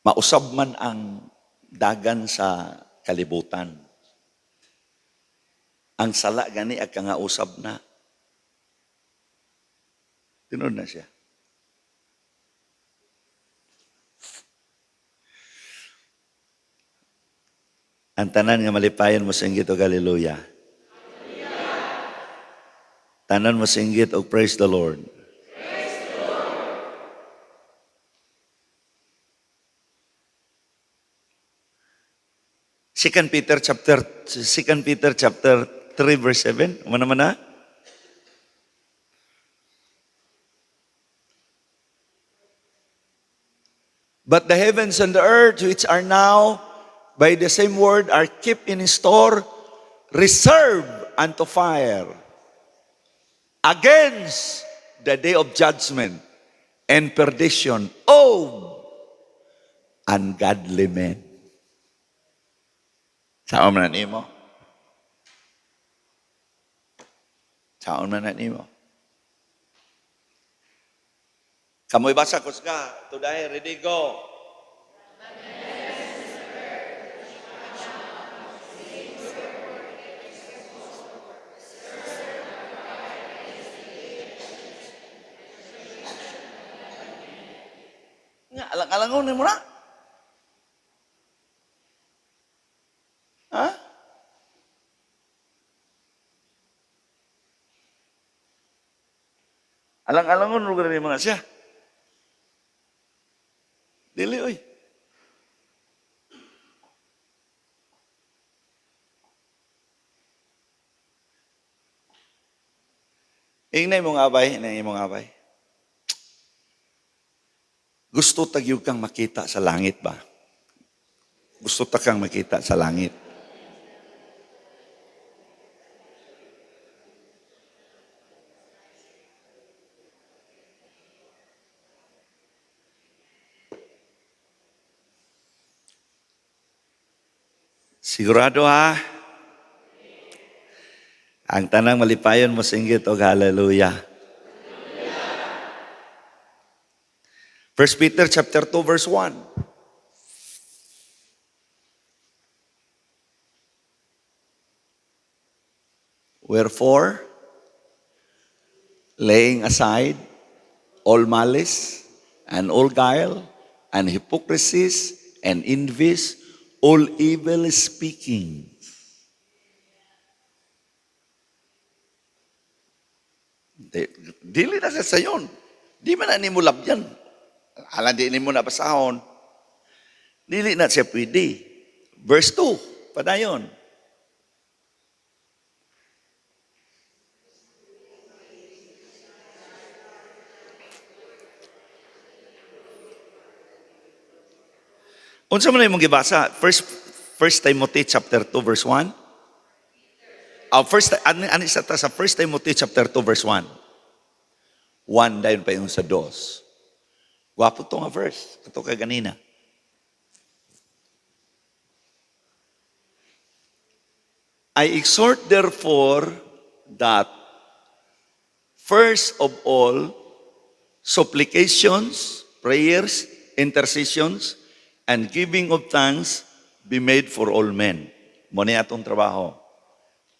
mausab man ang dagan sa kalibutan. Ang sala gani ag nga usab na. Tinod na siya. Ang tanan nga malipayon mo singgit og hallelujah. Tanan mo singgit og praise the Lord. Praise the Lord. Second Peter chapter 3 verse 7. Ano naman na? But the heavens and the earth which are now by the same word are kept in store, reserved unto fire, against the day of judgment and perdition of ungodly men. Saan man nimo? Saan man nimo? Kamoy basa kusga, today ready go. Nga, alang-alangon mo na. Ha? Alang-alangon mo rin mga siya. Dili, oy. Ingnay mong abay, ingnay mong abay. Gusto tagyog kang makita sa langit ba? Gusto ta kang makita sa langit. Sigurado ha? Ang tanang malipayon mo singgit og hallelujah. 1 Peter chapter 2 verse 1. Wherefore, laying aside all malice and all guile and hypocrisies and envies, all evil speaking. Dili na sa sayon. Di man na ni mo labyan. Alam di ni mo nabasahon. Dili na siya pwede. Verse 2, padayon. Unsa man imong gibasa? First Timothy chapter 2 verse 1. Ani sa 1 Timothy chapter 2 verse 1. 1 dayon pa yung sa 2. Gwapo to nga verse. Ito ka ganina. I exhort therefore that first of all, supplications, prayers, intercessions, and giving of thanks be made for all men. Mo ni atong trabaho.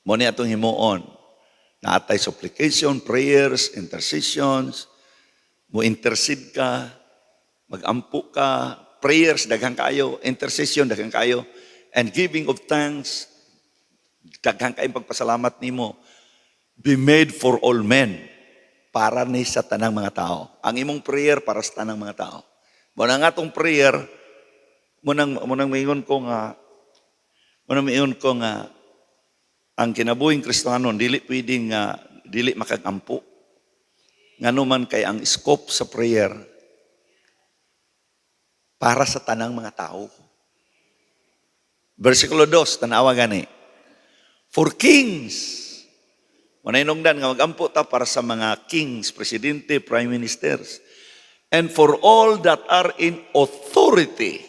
Mo ni atong himuon. Naatay supplication, prayers, intercessions, mo intercede ka, magampo ka, prayers, daghang kayo, intercession, daghang kayo, and giving of thanks, daghang kayong pagpasalamat nimo, be made for all men, para ni sa tanang mga tao. Ang imong prayer para sa tanang mga tao. Muna nga itong prayer, munang maingon ko nga, ang kinabuhing Kristiyano, dili makagampo. Nga naman kay ang scope sa prayer, para sa tanang mga tao. Versikulo 2, tanawa gani. For kings, manainungdan nga magampo ta para sa mga kings, presidente, prime ministers, and for all that are in authority,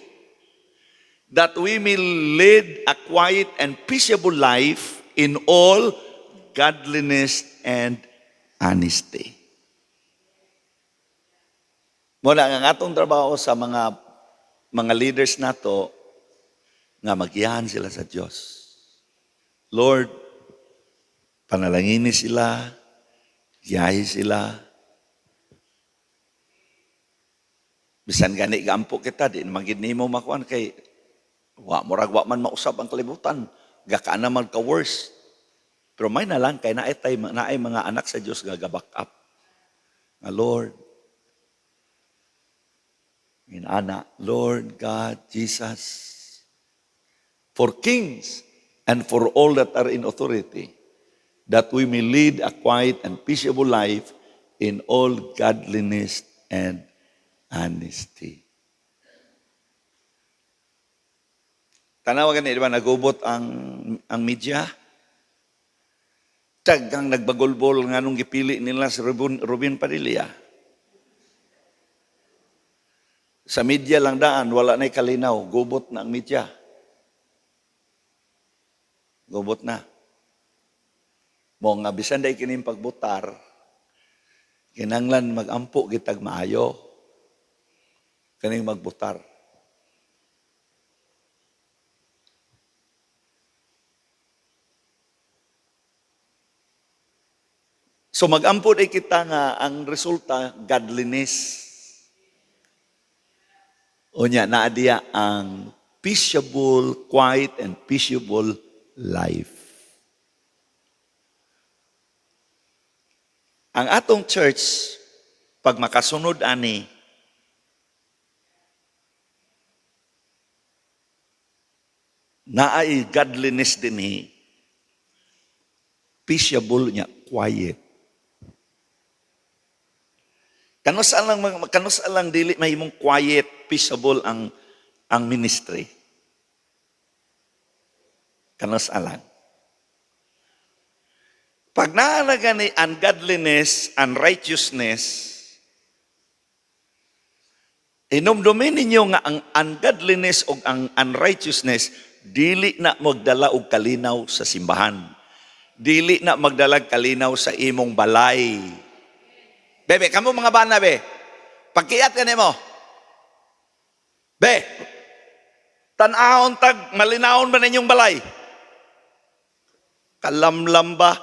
that we may lead a quiet and peaceable life in all godliness and honesty. Muna ang atong trabaho sa mga leaders nato nga magiyahan sila sa Diyos. Lord, panalangini sila, giyahi sila. Bisan gani gampo kita, di magid nimo makuan kay wa man mausab ang kalibutan. Gaka naman ka worse. Pero may na lang kay naay mga anak sa Dios nga ga-back up. Nga Lord, inana, Lord God, Jesus, for kings and for all that are in authority, that we may lead a quiet and peaceable life in all godliness and honesty. Tanawa gani, di ba, nagubot ang media? Tagang nagbagolbol nga nung gipili nila si Rubin Padilla. Sa media lang daan, wala na'y kalinaw, gubot na ang media. Gubot na. Mo nga bisan day kining pagbutar, kinanglan magampo gitag maayo, kaning magbutar. So magampo day kita nga ang resulta, godliness. Unya, naadiya ang peaceable, quiet, and peaceable life. Ang atong church, pag makasunod ani, naay godliness din peaceable niya, quiet. Kanus alang dili mahimong quiet, peaceable ang ministry. Kanus alang. Pag naalaga ni ungodliness, unrighteousness, inumdumin ninyo nga ang ungodliness o ang unrighteousness, dili na magdala og kalinaw sa simbahan. Dili na magdala kalinaw sa imong balay. Bebe, kamo mga bana, be. Pagkiyat ka nimo. Be, tanahon tag, malinahon ba ninyong balay? Kalamlam ba?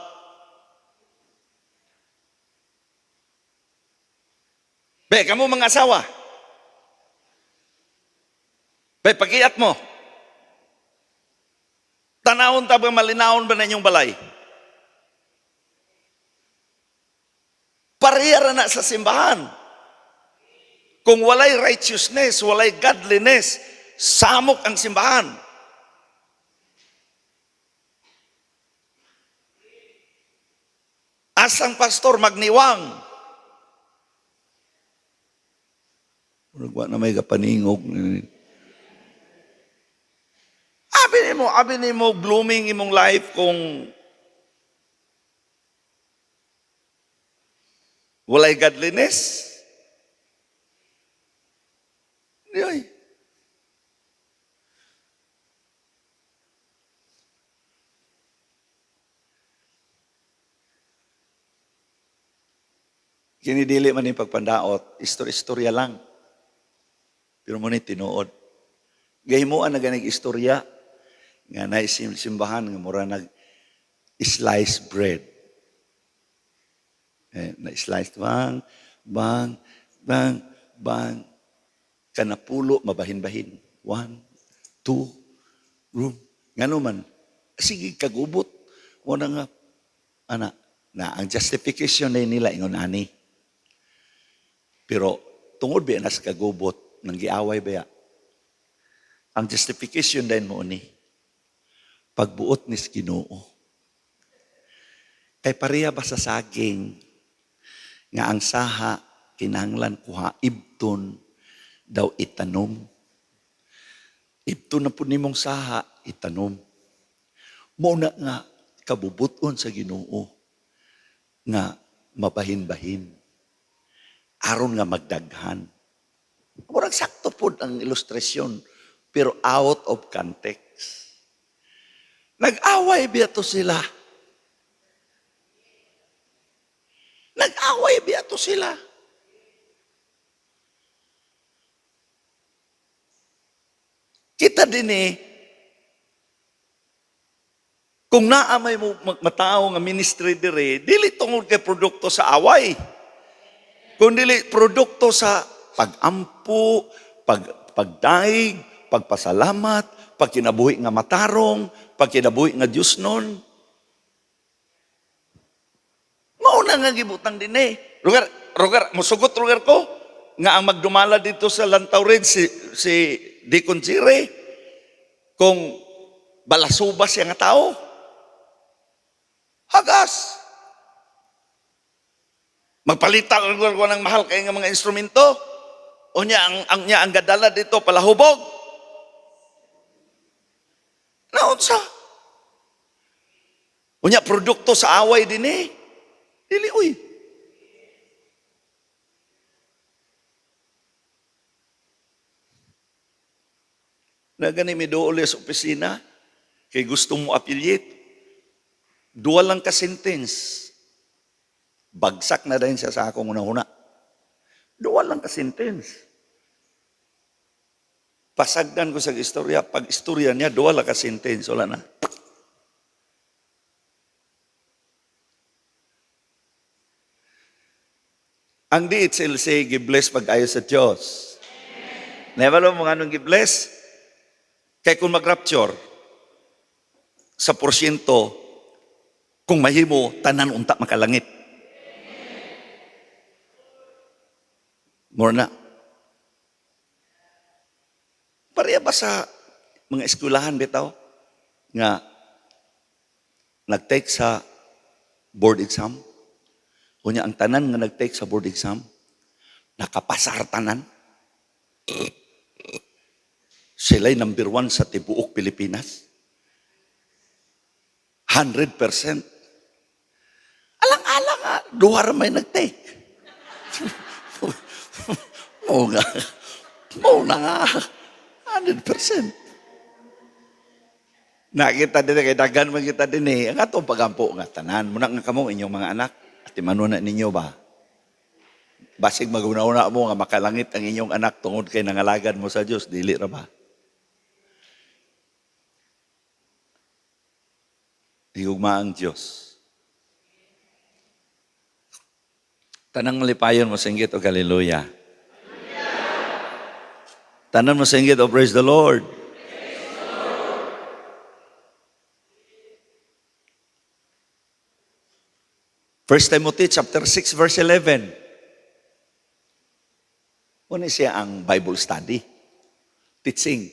Be, kamo mga asawa. Be, pagkiyat mo. Tanahon tag, malinahon ba ninyong balay? Parehara na sa simbahan. Kung walay righteousness, walay godliness, samok ang simbahan. Asang pastor magniwang. Wala na may kapaningog. Abi ni mo blooming imong life kung walay godliness. Diyoy. Kini dili man yung pagpandaot, istorya lang. Pero mo ni tinuod. Gahimuan na ganig istorya, nga na simbahan, nga mura nag slice bread. Na-slice, bang, kanapulo, mabahin-bahin. 1, 2, room. Nga naman, sige, kagubot. Muna nga, ang justification na nila, ingon ani. Pero, tungod ba na sa kagubot, nang giaway ba ya? Ang justification din mo ni, pagbuot ni Ginoo. Kay pareha ba sa saging, nga ang saha, kinahanglan kuha, ibton, daw itanom. Ibton na po nimong saha, itanom. Muna nga, kabubuton sa Ginoo, nga mabahin-bahin. Aron nga magdaghan. Murag sakto po ang ilustrasyon, pero out of context. Nag-away biya to sila. Nag-away biya to sila. Kita din kung naamay mo matao nga ministry dire, dili tungod kay produkto sa away. Kung dili produkto sa pagampo, pagdaig, pagpasalamat, pagkinabuhi nga matarong, pagkinabuhi nga Diyos nun. Mauna nga gibutang din Roger, musugot Roger ko, nga ang magdumala dito sa Lantaw Red, si Deacon Jire, kung balasubas siya nga tao, hagas. Magpalita ko ng mahal kayo ng mga instrumento, o niya ang gadala dito, palahubog. Naunsa. O niya, produkto sa away din Dili, uy. Nagani mi doon ulit sa opisina, kay gusto mo affiliate. 2 lang ka sentence. Bagsak na din siya sa akong una-una. 2 lang ka sentence. Pasagdan ko sa istorya, pag istorya niya, 2 lang ka sentence, wala na. Ang DHLC, gibless pag-ayo sa Diyos. Never mo nga nung gibless? Kaya kung mag-rapture, sa porsyento, kung mahimo, tanan unta makalangit. More na. Pareha ba sa mga eskwelahan bitaw nga nag-take sa board exam? Kunya ang tanan nga nag-take sa board exam, nakapasar tanan. Sila'y number 1 sa tibuok Pilipinas. 100%. Alang-alang nga, 2 may nag-take. Oo nga. 100%. Nakita din kay dagan man kita din ang atong pagampo nga tanan. Muna nga kamo inyong mga anak. At manuna ninyo ba? Basig maguna-una mo nga makalangit ang inyong anak tungod kay nangalagan mo sa Diyos. Dili ra ba? Higugma ang Diyos. Tanang malipayon mo singgit o hallelujah. Tanan mo singgit o praise the Lord. First Timothy chapter 6 verse 11. Una siya ang Bible study. Teaching.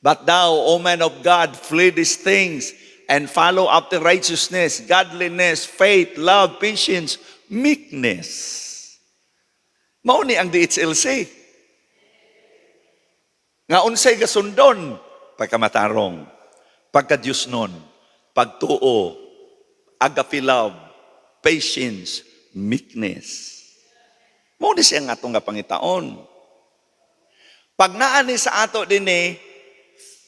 But thou, O man of God, flee these things and follow after righteousness, godliness, faith, love, patience, meekness. Mauni ang DHLC. Nga unsay gasundon, pagkamatarong, pagka-Diyos nun, pagtuo, agape love, patience, meekness. Mauni siya nga itong pangitaon. Pag naani sa ato din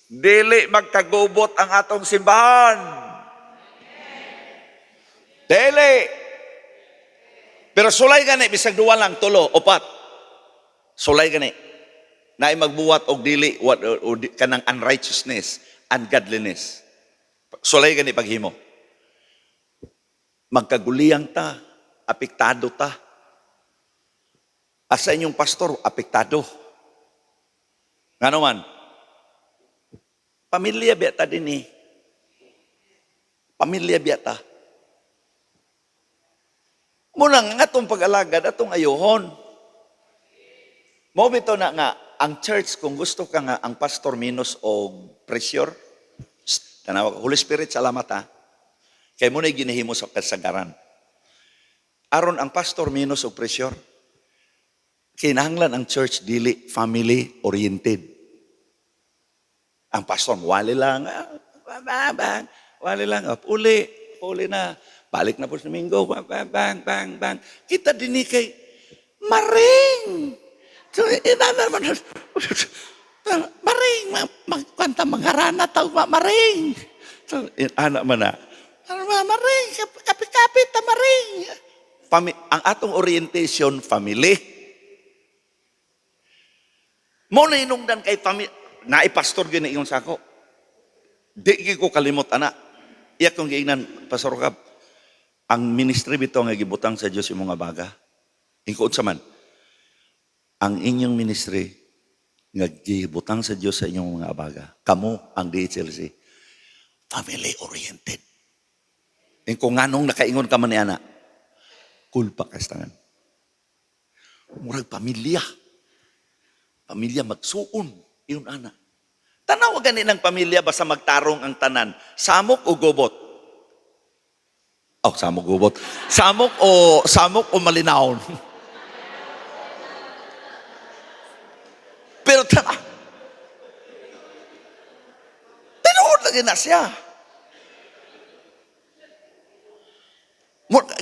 dili magkagubot ang atong simbahan. Dili. Pero sulay gani, bisag duwa lang, tulo, upat. Sulay gani. Na magbuwat og dili, kanang unrighteousness, ungodliness. Sulay gani paghimo. Magkaguliyang ta, apektado ta. Asa inyong pastor, apektado. Nga naman, pamilya biya ta din eh. Pamilya biya ta. Muna nga itong pag-alagad, atong ayuhon. Mo bito na nga, ang church, kung gusto ka nga, ang pastor minus o pressure, tanawa, Holy Spirit, salamat ha. Kaya mo na ginahimo sa kasagaran. Aron ang pastor minus o pressure, kinahanglan ang church dili family-oriented. Ang pastor, wali lang, wali lang, uli na. Balik na po sa Domingo, bang. Kita din kay Maring. So, Maring, magkwanta mangharana tao, Maring. So, anak man na, Maring, kapit-kapit ta Maring. Ang atong orientation, family. Mo na inungdan kay family, naipastor gina ingon sa ako. Di ko kalimot, anak. Iya kong giingnan, Pastor Kab, ang ministry bito nga gibutang sa Dios imong nga baga. Ingkoon sa man, ang inyong ministry nga gibutang sa Dios sa inyong mga baga. Kamo ang DHLC, family-oriented. Kung nganong nakaingon ka man ni ana, kulpa kastangan. Murag pamilya. Pamilya magsuon, iyon ana. Tanaw gani ng pamilya basta magtarong ang tanan, samok o gobot? Oh, samok gubot. Samok o malinaon. Pero tinuod lagi na siya.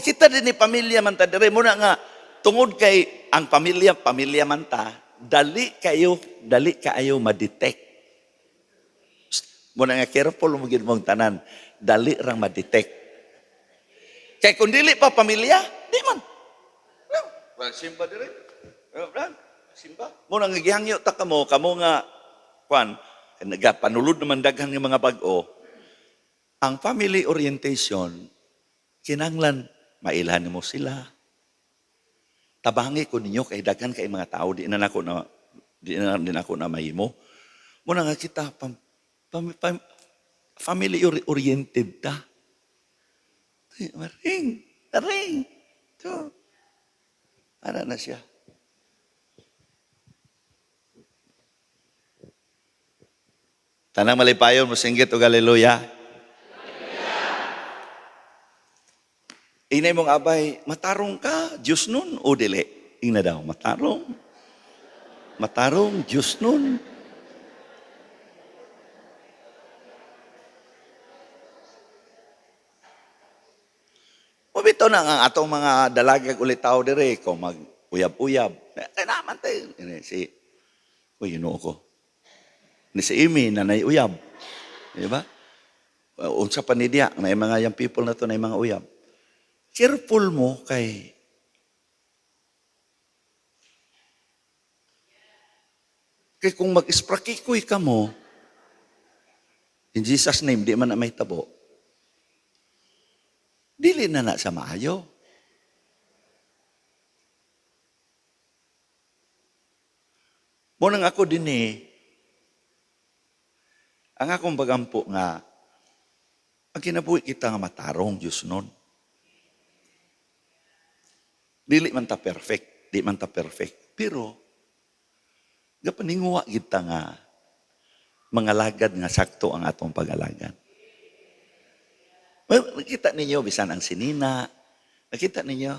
Kita din ni pamilya man ta dire muna nga tungod kay ang pamilya man ta, dali kayo ma-detect. Muna nga careful mo gid mong tanan, dali rang ma-detect. Kaya kung dili pa pamilya, di man. Simba dire. Simba. Muna nga gihangyo ta kamo nga, nagapanulod naman daghan ng mga bag-o. Ang family orientation, kinanglan, mailhan mo sila. Tabangi ko ninyo kay daghan kay mga tao, di na ako na mahimo. Muna nga kita, family oriented ta. Maring. Ito. Ano na siya? Tanang malipayon, musinggit o haleluya. Inay mong abay, matarong ka, Diyos nun o dili? Ina daw, matarong. Matarong, Diyos nun. Mabito na nga atong mga dalagag ulit tao dire ko mag-uyab-uyab. Kaya naman tayo. Ginoo ko. Ni si Amy, nanay uyab. Di ba? Unsa pa ni diya, may mga young people na to na mga uyab. Careful mo kay kung mag-isprakikoy ka mo, in Jesus' name, di man na may tabo, dili na sa maayo. Munang ako din ang akong bagampo nga, ang kinabuhi kita nga matarong, Diyos nun. Dili man ta perfect, pero, gapaninguwa kita nga, mga lagad nga sakto ang atong pag-alagad. Nakita ninyo, bisan ang sinina, nakita ninyo,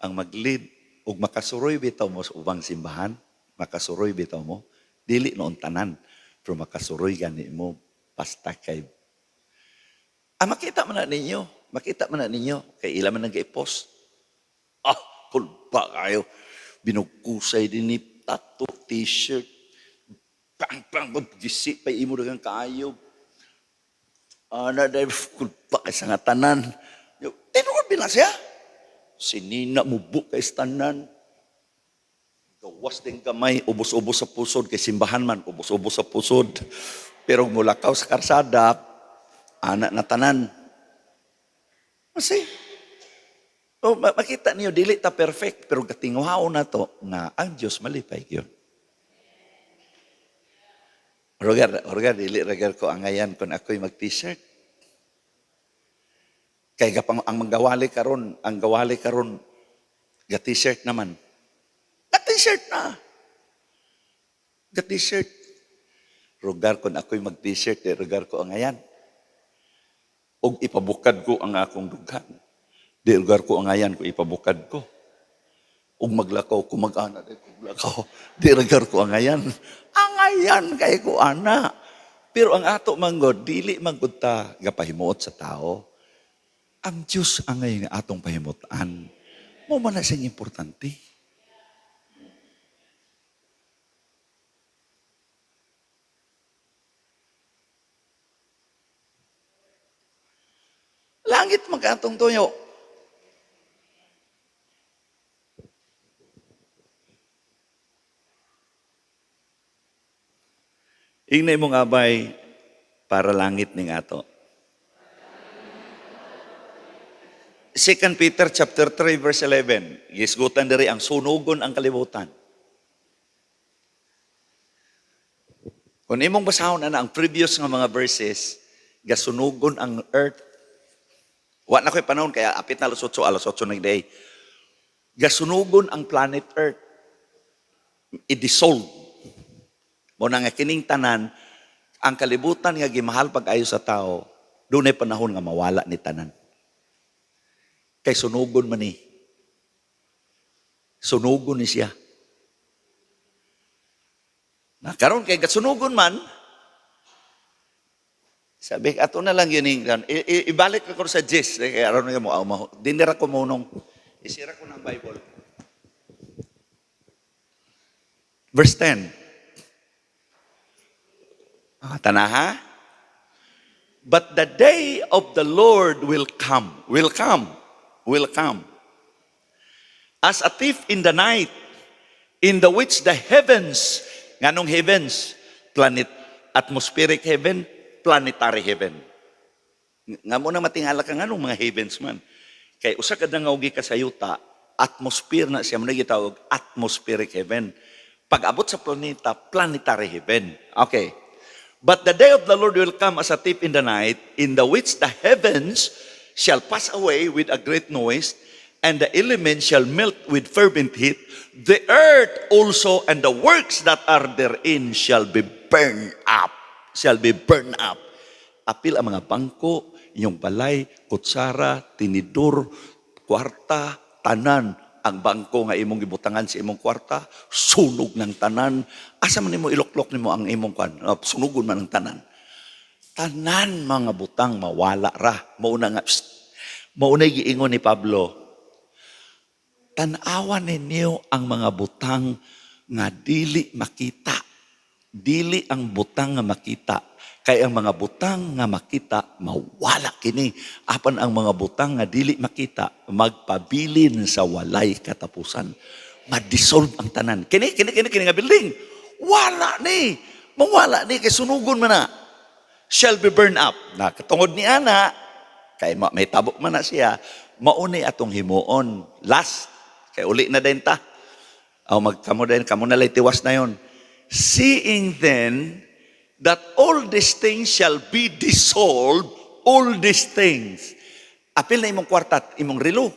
ang mag-lead, ug makasuroy bitaw mo sa ubang simbahan, makasuroy bitaw mo, dili noon tanan, pero makasuroy gani mo, basta kay. Makita man na ninyo, kay ilan man nag-i-post. Kulpa kayo, binukusay din ni tattoo, t-shirt, pang, gisi, pa imo dagang kayo. Dahil kulpa kay sa nga tanan. Tinuod na siya. Sinina mo kay tanan. Gawas din kamay, ubos-ubos sa pusod, kay simbahan man, ubos-ubos sa pusod. Pero mulakaw sa karsada, anak na tanan. Kasi, makita niyo, dili ta perfect, pero katingwaon na to, nga ang Diyos malipay yun. Rogar, dili rogar ko angayan kung ako'y mag-t-shirt. Kay gapang ang manggawali karon, ga t-shirt naman. Ga-t-shirt na. Ga-t-shirt. Rogar kung ako'y mag-t-shirt, rogar ko angayan. Og ipabukad ko ang akong dughan. Di rogar ko angayan ko ipabukad ko. Og maglakaw ko mag-ana, di maglakaw. Di rogar ko angayan. Angayan kay ko ana. Pero ang ato manggod, dili manggod ta gapahimuot sa tao. Ang Diyos angay nga atong pahimutan. Mo man na siyang importante. Langit magkatong tuyo. Ingnay mong abay para langit ning ato. 2 Peter chapter 3 verse 11. Gisgutan diri ang sunugon ang kalibutan. Kung imong basahon na ang previous nga mga verses, gasunugon ang earth. Wa na ko'y panahon kaya apit na alas 8 na day. Gasunugon ang planet earth. I-dissolve. Muna nga kining tanan, ang kalibutan nga gimahal pag-ayo sa tao, doon ay panahon nga mawala ni tanan. Kay sunugon man ni. Sunugon ni siya. Na karon kay gasunugon man, sabi, ato na lang yun. Ibalik ko sa Jess. Kaya aron nga mo, dinira ko munong, isira ko ng Bible. Verse 10. Tanaha? But the day of the Lord will come. As a thief in the night, in the which the heavens, nganong heavens? Atmospheric heaven, planetary heaven. Nga mo na matingala ka nganong mga heavens man. Kay usa ka nga ugi ka sa yuta, atmosphere na siya mo nagitawag atmospheric heaven. Pag abot sa planeta, planetary heaven. Okay. But the day of the Lord will come as a thief in the night, in the which the heavens shall pass away with a great noise, and the elements shall melt with fervent heat. The earth also and the works that are therein shall be burned up. Apil ang mga bangko, yung balay, kutsara, tinidor, kwarta, tanan. Ang bangko nga imong gibutangan sa imong kwarta, sunog ng tanan. Asa man nimo iloklok nimo ang imong kwan? Sunugon man ang tanan. Tanan mga butang mawala ra. Mauna giingon ni Pablo. Tan-awan ninyo ang mga butang nga dili makita. Dili ang butang nga makita. Kay ang mga butang nga makita, mawala kini. Apan ang mga butang nga dili makita, magpabilin sa walay katapusan. Ma-dissolve ang tanan. Kini nga building. Wala ni. Mawala ni. Kay sunugon man na. Shall be burned up. Nakatungod ni Ana, kay may tabok man na siya, mauni atong himuon. Last. Kay uli na din ta. Kamo na lay tiwas na yon. Seeing then, that all these things shall be dissolved, all these things. Apil na imong kwartat, imong relo,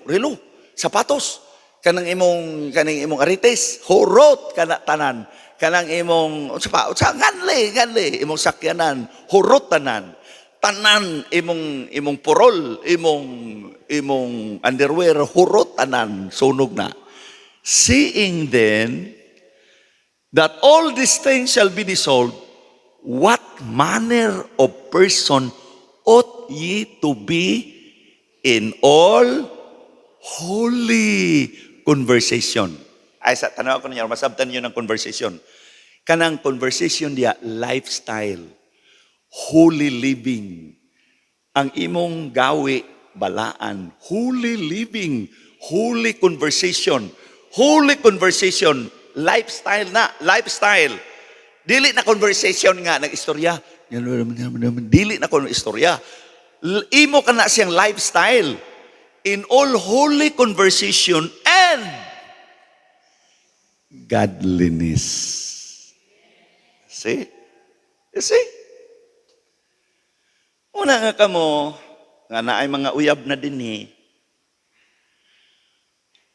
sapatos, kanang imong arites, hurot kana tanan, kanang imong ganli, imong sakyanan, hurot tanan. Tanan imong purol, imong underwear, hurot tanan, sunog na. Seeing then that all these things shall be dissolved, what manner of person ought ye to be in all holy conversation? Ay, tanaw ko ninyo, masabtan nyo ng conversation. Kanang conversation diya, lifestyle, holy living. Ang imong gawi, balaan, holy living, Holy conversation. Holy conversation. Lifestyle na. Lifestyle. Dili na conversation nga ng istorya. Dili na ko ng istorya. Imo ka na siyang lifestyle. In all holy conversation and godliness. See? You see? Una nga kamo, nga naay mga uyab na din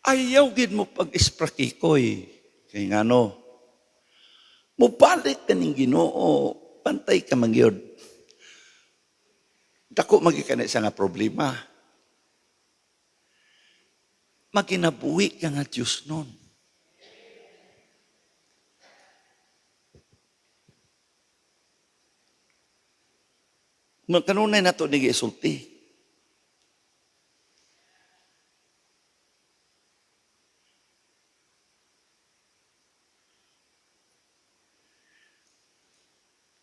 ayaw gid mo pag-isprakikoy. Kaya nga no, mubalik ka ning Ginoo, pantay ka magyod. Dako magikana sa nga problema. Maginabuhi ka nga Diyos nun. Kanunay na ito nag-isulti.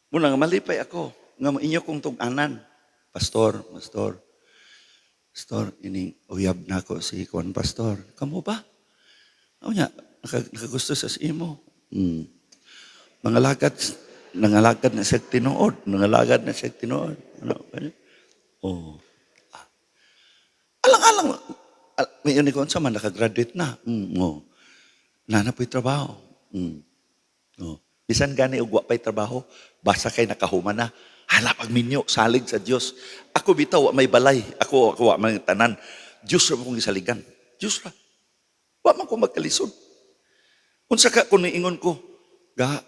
Muna nga malipay ako. Nga inyo kong tug-anan. Pastor, ining uyab na ako si Juan Pastor. Kamu ba? Ano niya? Nakagusto sa imo. Nangalagad na siya tinuod. Ano? Oh. Alang-alang. May yun ni Juan man, nakagraduate na. Nana po'y trabaho. Oh. Bisan gani ugwa pa'y trabaho, basta kay nakahuman na. Hala, pagminyo, salig sa Diyos. Ako bitaw, may balay. Ako may tanan. Diyos ra kong isaligan. Diyos ra. Wa man ko magkalisod. Unsa ka kung niingon ko,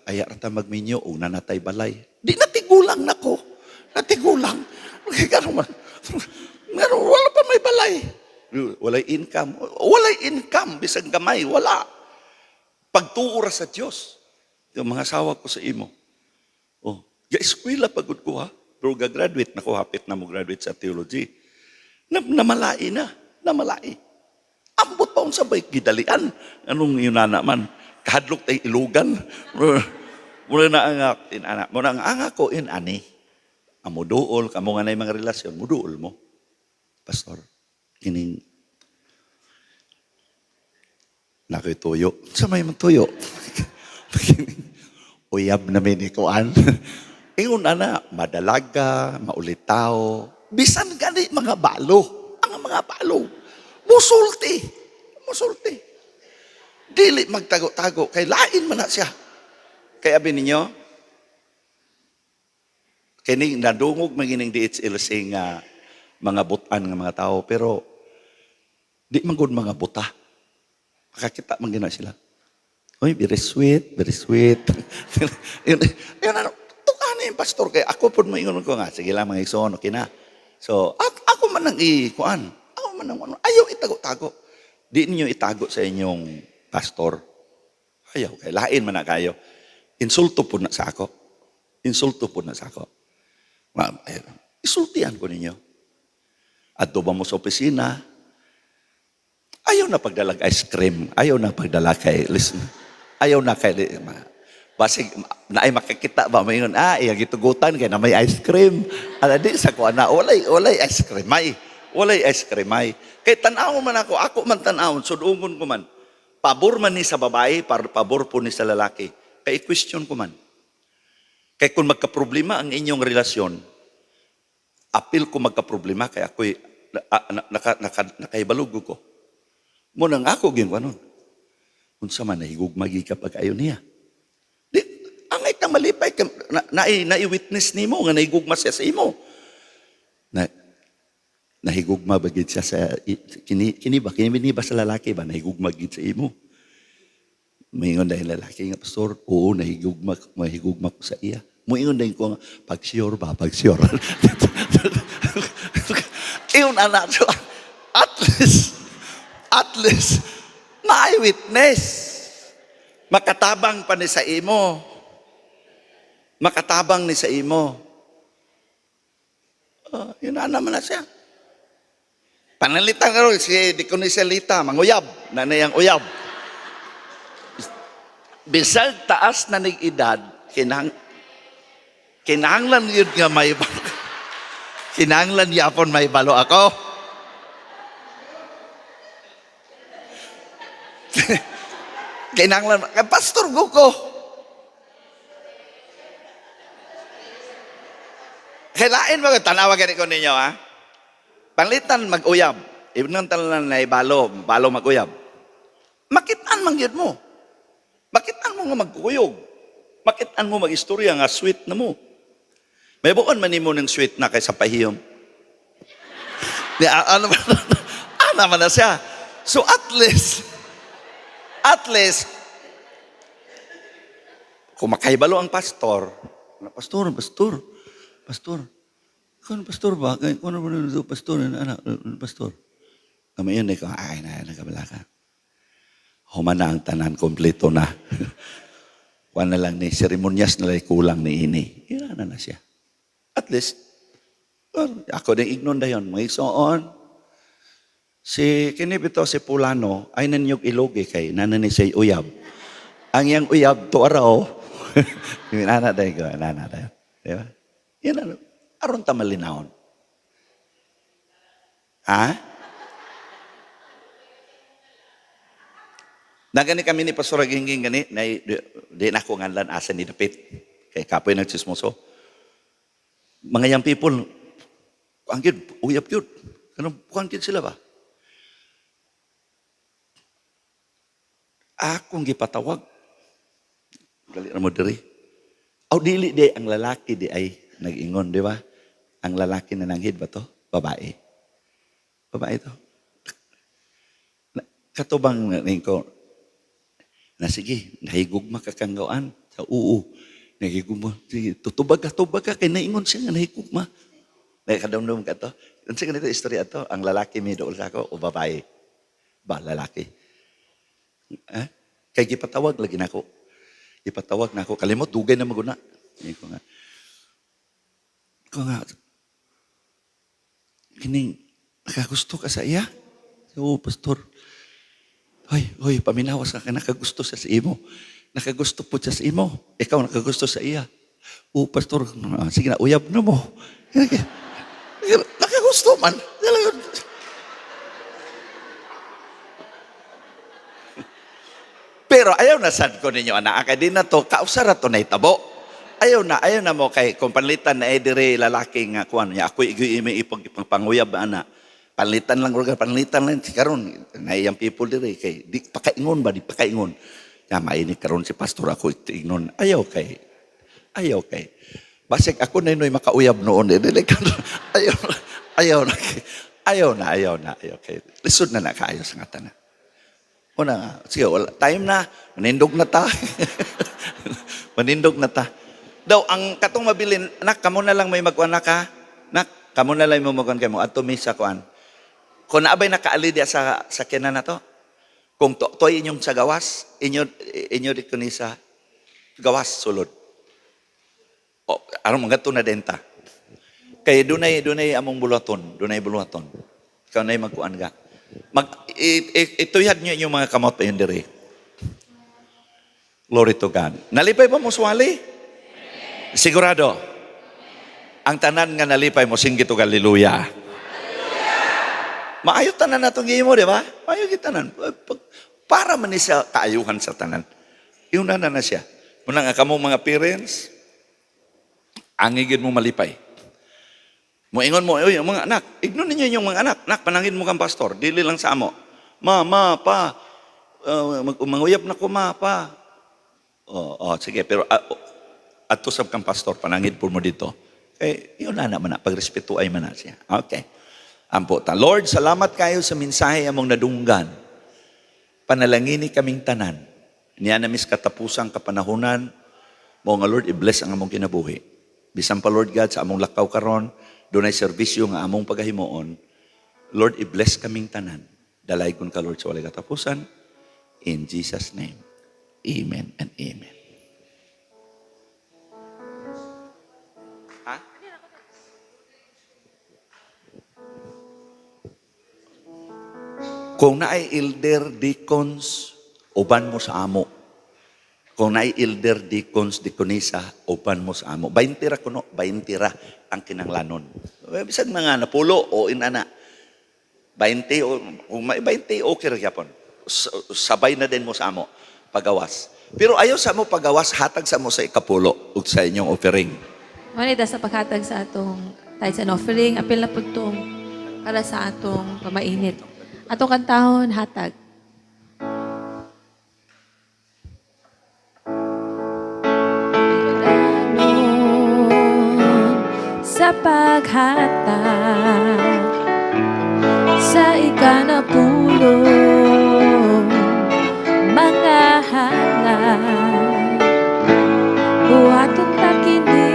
aya rata magminyo, una natay balay. Di natigulang na ko. Natigulang. Meron, wala pa may balay. Walay income. Bisang gamay, wala. Pagtuura sa Diyos. Yung mga asawa ko sa imo. Ga-eskwela pagod ko ha. Pero ga-graduate na ko, hapit na mo graduate sa theology. Namalai na. Ambot pa sa bay, gidalian. Anong yun na naman? Kahadlok tayo ilugan. Muna na ang angak ko, ani. Amo dool, kamo nga na yung mga relasyon, mo dool mo. Pastor, kining nako'y tuyo. Sa may tuyo. Uyab na may nikuan. Ingon na, madalaga, maulitaw. Bisan gani mga balo. Ang mga balo. Musulti. Dili magtago-tago. Kay lain man na siya. Kaya abi ninyo, kining nadungog magining DHLC nga mga butan nga mga tao. Pero, di magod mga buta. Makakita man gina sila. Oy, very sweet. yun ano, tukana yung pastor. Kaya ako po maingon ko nga, sige lang mga igsoon, okay na. So, ako man nang ikuan. Ayaw itago-tago. Di ninyo itago sa inyong pastor. Ayaw, kaya lain man na kayo. Insulto po na sa ako. Isultihan ko ninyo. At ba mo sa opisina, ayaw na pagdalag ice cream. Ayaw na pagdala kay, listen, ayaw na kay, basig, na ay makikita ba, may yun, iyang itugutan, kaya na may ice cream. Di sa kuha na, walay ice cream, walay ice cream, kaya tanaw man ako man tanawon, sudungon ko man, pabor man ni sa babae, pabor po ni sa lalaki, kaya i-question ko man. Kaya kung magka-problema ang inyong relasyon, apil ko magka-problema, kaya ako'y nakaibalog ko. Muna nga ako ginwa nun. Kung sa man, nahigugmagi ka pag ayaw niya. Di, angay kang malipay, nai-witness ni mo, nga nahigugma siya sa imo. Nahigugma ba gid siya sa, kini ba sa lalaki ba, nahigugma gid sa imo. Maingon dahil lalaki nga, pastor, oo, mahigugma ko sa iya. Maingon dahil ko nga, pag-sure. Iyon anak, so, at least, na-witness. Makatabang pa ni sa imo. Yun na naman na siya. Panalitan ka rin, si Dikoniselita, manguyab, nanayang uyab. Bisag taas na nig-edad, kinahanglan yun nga may balo. Kinahanglan yapon may balo ako. Kinanglan, Pastor Guko. Kailain mo, tanawa gani ko ninyo, ha? Panglitan mag-uyab. Ibang talan na balo mag-uyab. Makitaan man yun mo. Makitaan mo nga magkuyog. Makitaan mo mag-istorya nga sweet na mo. May buon man mo ng sweet na kaysa pahiyom. Ano man na siya. So at least, kung makaibalo ang pastor, pastor, kung pastor ba? Kung ano ba ito, pastor, pastor. Kami yun, ay, nagkabala ka. Humana ang tanan, kompleto na. Kuha na lang ni, seremonyas na lang kulang ni ini. Yan na siya. At least, ako din ignon na yun. May soon, si kinibito si Pulano, ay nanyog ilogi kay nanani say uyab. Ang yang uyab to araw, nana tayo. Diba? Yan ano. Aron ta malinawon. Ha? Nagani kami ni Pastor Gingging gani, di na ko nganlan asa ni dapit. Kay kapoy nagchismoso. Mga young people, ang kid, uyab yun. Kuhan kid sila ba? Akong gipatawag. Dali na mo diri. Aw dili di ang lalaki di ay nag-ingon, di ba? Ang lalaki na nanghid ba to? Babae. Babae to. Katubang ko, na sige, nahigugma ka kang gawaan. Sa nahigugma. Sige, tutubag ka, kay naingon siya nga nahigugma. Nakadamdam ka to. Ang sige nito, istorya to, ang lalaki may dool sa ako o babae? Ba, lalaki. Kay gipatawag lagi na ako. Ipatawag na ako. Kalimot, dugay na maguna. Ko nga, kining, nakagusto ka sa iya? Oo, pastor. Hoy, paminawas ka, nakagusto siya sa imo. Nakagusto po siya sa imo. Ikaw nakagusto sa iya. Oo, pastor. Sige na, uyab na mo. Nakagusto man. Pero ayaw na sad ko ninyo, anak. Kaya di na to, kausara to na itabo. Ayaw na mo kay kung panlitan na dire lalaki nga kuan niya ako ipangpanguyab ana. Panlitan lang karon na iyang people dire kay di pakaingon ba di pakaingon. Ya mainit karon si pastor ako ignon. Ayaw kay. Basig ako na inoy makauyab noon dili karon. Ayaw na kay. Lisod na kaayo sa nga tanan. Una nga, sige, wala, time na, manindog na ta. Daw, ang katong mabilin, nak, kamo na lang may magkuhan na ka. Nak, kamo na lang may magkuhan kayo mo. At sa kuhan. Kung naabay nakaalidya sa kinan na to, kung to'y inyong sa gawas, inyo di ko ni sa gawas sulod. O, arong mga to na denta. Kaya dunay among buluhaton. Ikaw na yung magkuhan ka. Ituyad nyo yung mga kamot pa yun diri. Glory to God. Nalipay ba mo swali? Sigurado. Ang tanan nga nalipay mo, singgit o hallelujah. Maayo tanan na itong mo, di ba? Maayo tanan. Para man siya kaayuhan sa tanan. Yun na siya. Muna nga kamong mga parents, angigin mo malipay. Moingon mo, mga anak, ignon ninyo yung mga anak. Nak, panangin mo kang pastor, dili lang sa amo. Ma, pa, manguyap na ko, ma, pa. Sige, pero at tusap kang pastor, panangin po mo dito. Yun na naman na, pagrespeto ay man na siya. Okay. Ampo ta. Lord, salamat kayo sa mensahe among nadunggan. Panalangini kaming tanan. Niya namis katapusang kapanahunan. Mo nga Lord, i-bless ang among kinabuhi. Bisan pa Lord God, sa among lakaw karon, doon ay serbisyo nga among pagahimoon. Lord, i-bless kaming tanan. Dalay kun ka Lord sa walay katapusan. In Jesus' name. Amen and amen. Ha? Kung naay elder, deacons, uban mo sa amo. Kung naay elder, deacons, deaconessa, uban mo sa amo. 20 ra kuno, 20 ra ang kinanglanon. Bisag mga napulo o inana. 20 o may 20 okay ra gyapon. Sabay na din mo sa amo. pagawas. Pero ayaw sa mo pagawas, hatag sa mo sa ikapulo ug sa inyong offering. Manita sa paghatag sa atong tithes and offering, apil na po itong para sa atong pamainit. Atong kantahon, hatag. Sa paghatag sa ikanapulong mga halal buhaton ta kini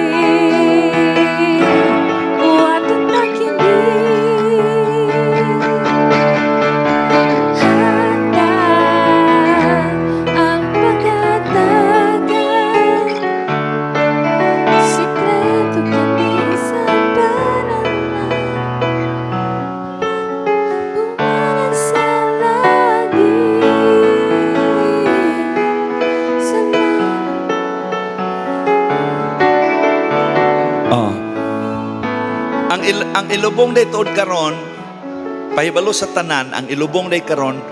buhaton ta kini hatag ang pagatagan sikreto kami sa panahon bumanan sa langit sa Oh. Ang ilubong day tuod karon, pahibalo sa tanan, ang ilubong day karon,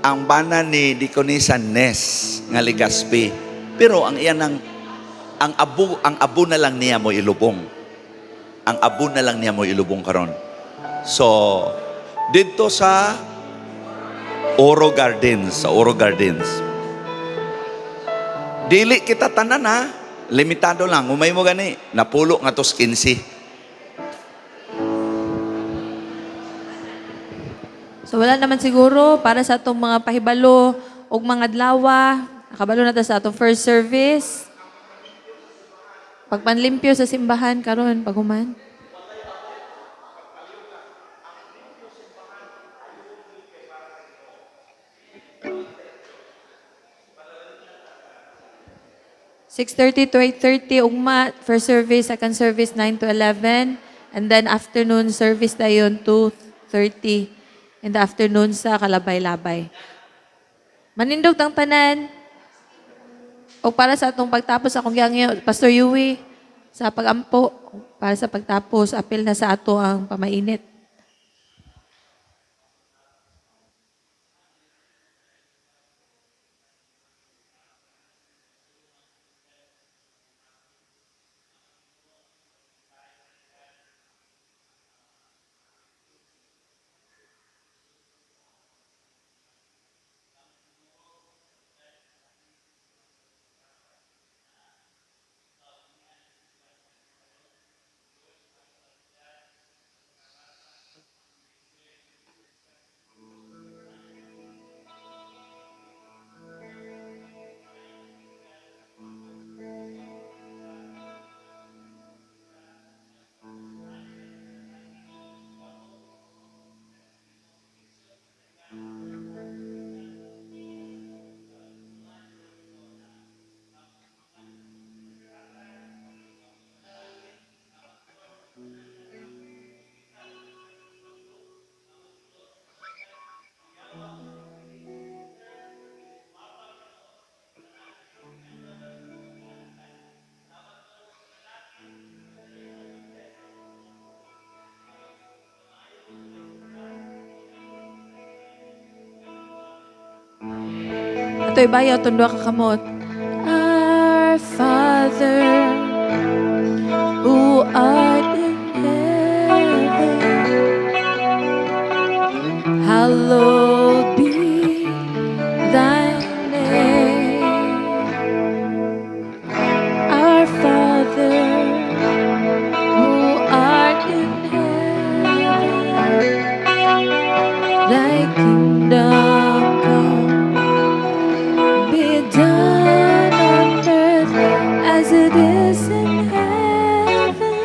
ang bana ni Diconisa Nes nga Ligaspi. Pero ang iyan ang abo na lang niya mo ilubong. Ang abo na lang niya mo ilubong karon. So, dito sa Oro Gardens, Dili kita tanan ha. Limitado lang. Umay mo gani. Napulo nga tos 15. So wala naman siguro para sa atong mga pahibalo o mga adlaw. Nakabalo na ta sa atong first service. Pagpanlimpyo sa simbahan karon paghuman. (6:30 to 8:30 ugma, first service, second service 9 to 11, and then afternoon service dayon 2:30 in the afternoon sa Kalabay-Labay. Manindog tang tanan. O para sa atong pagtapos akong giyangyo, Pastor Yui, sa pagampo, para sa pagtapos, apil na sa ato ang pamainit. Ato'y bayaw, tundo ka kamot. Our Father, who art in heaven, hallowed be thy name. Our Father, who art in heaven, thy kingdom come, be done on earth as it is in heaven.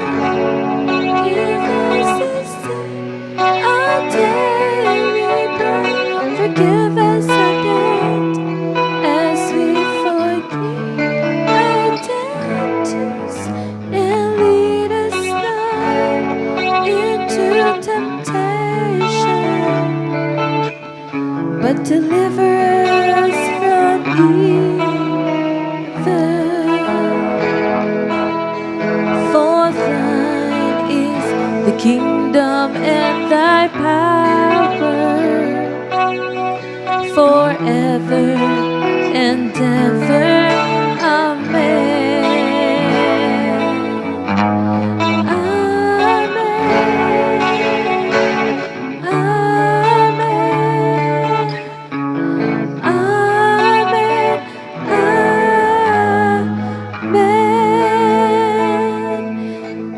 Give us this day our daily bread. Forgive us our debt as we forgive our debtors. And lead us not into temptation, but deliver us from evil. For thine is the kingdom and thy power forever and ever. Amen. Amen. Amen. Amen. Amen.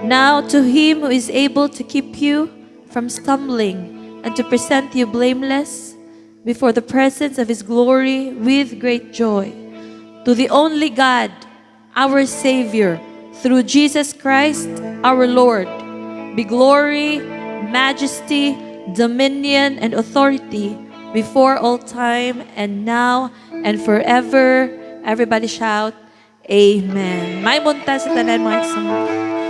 Now to him who is able to keep you from stumbling and to present you blameless before the presence of his glory with great joy. To the only God, our Savior, through Jesus Christ, our Lord, be glory, majesty, dominion, and authority before all time and now and forever. Everybody shout, Amen. May munta sa tanan mga igsoon.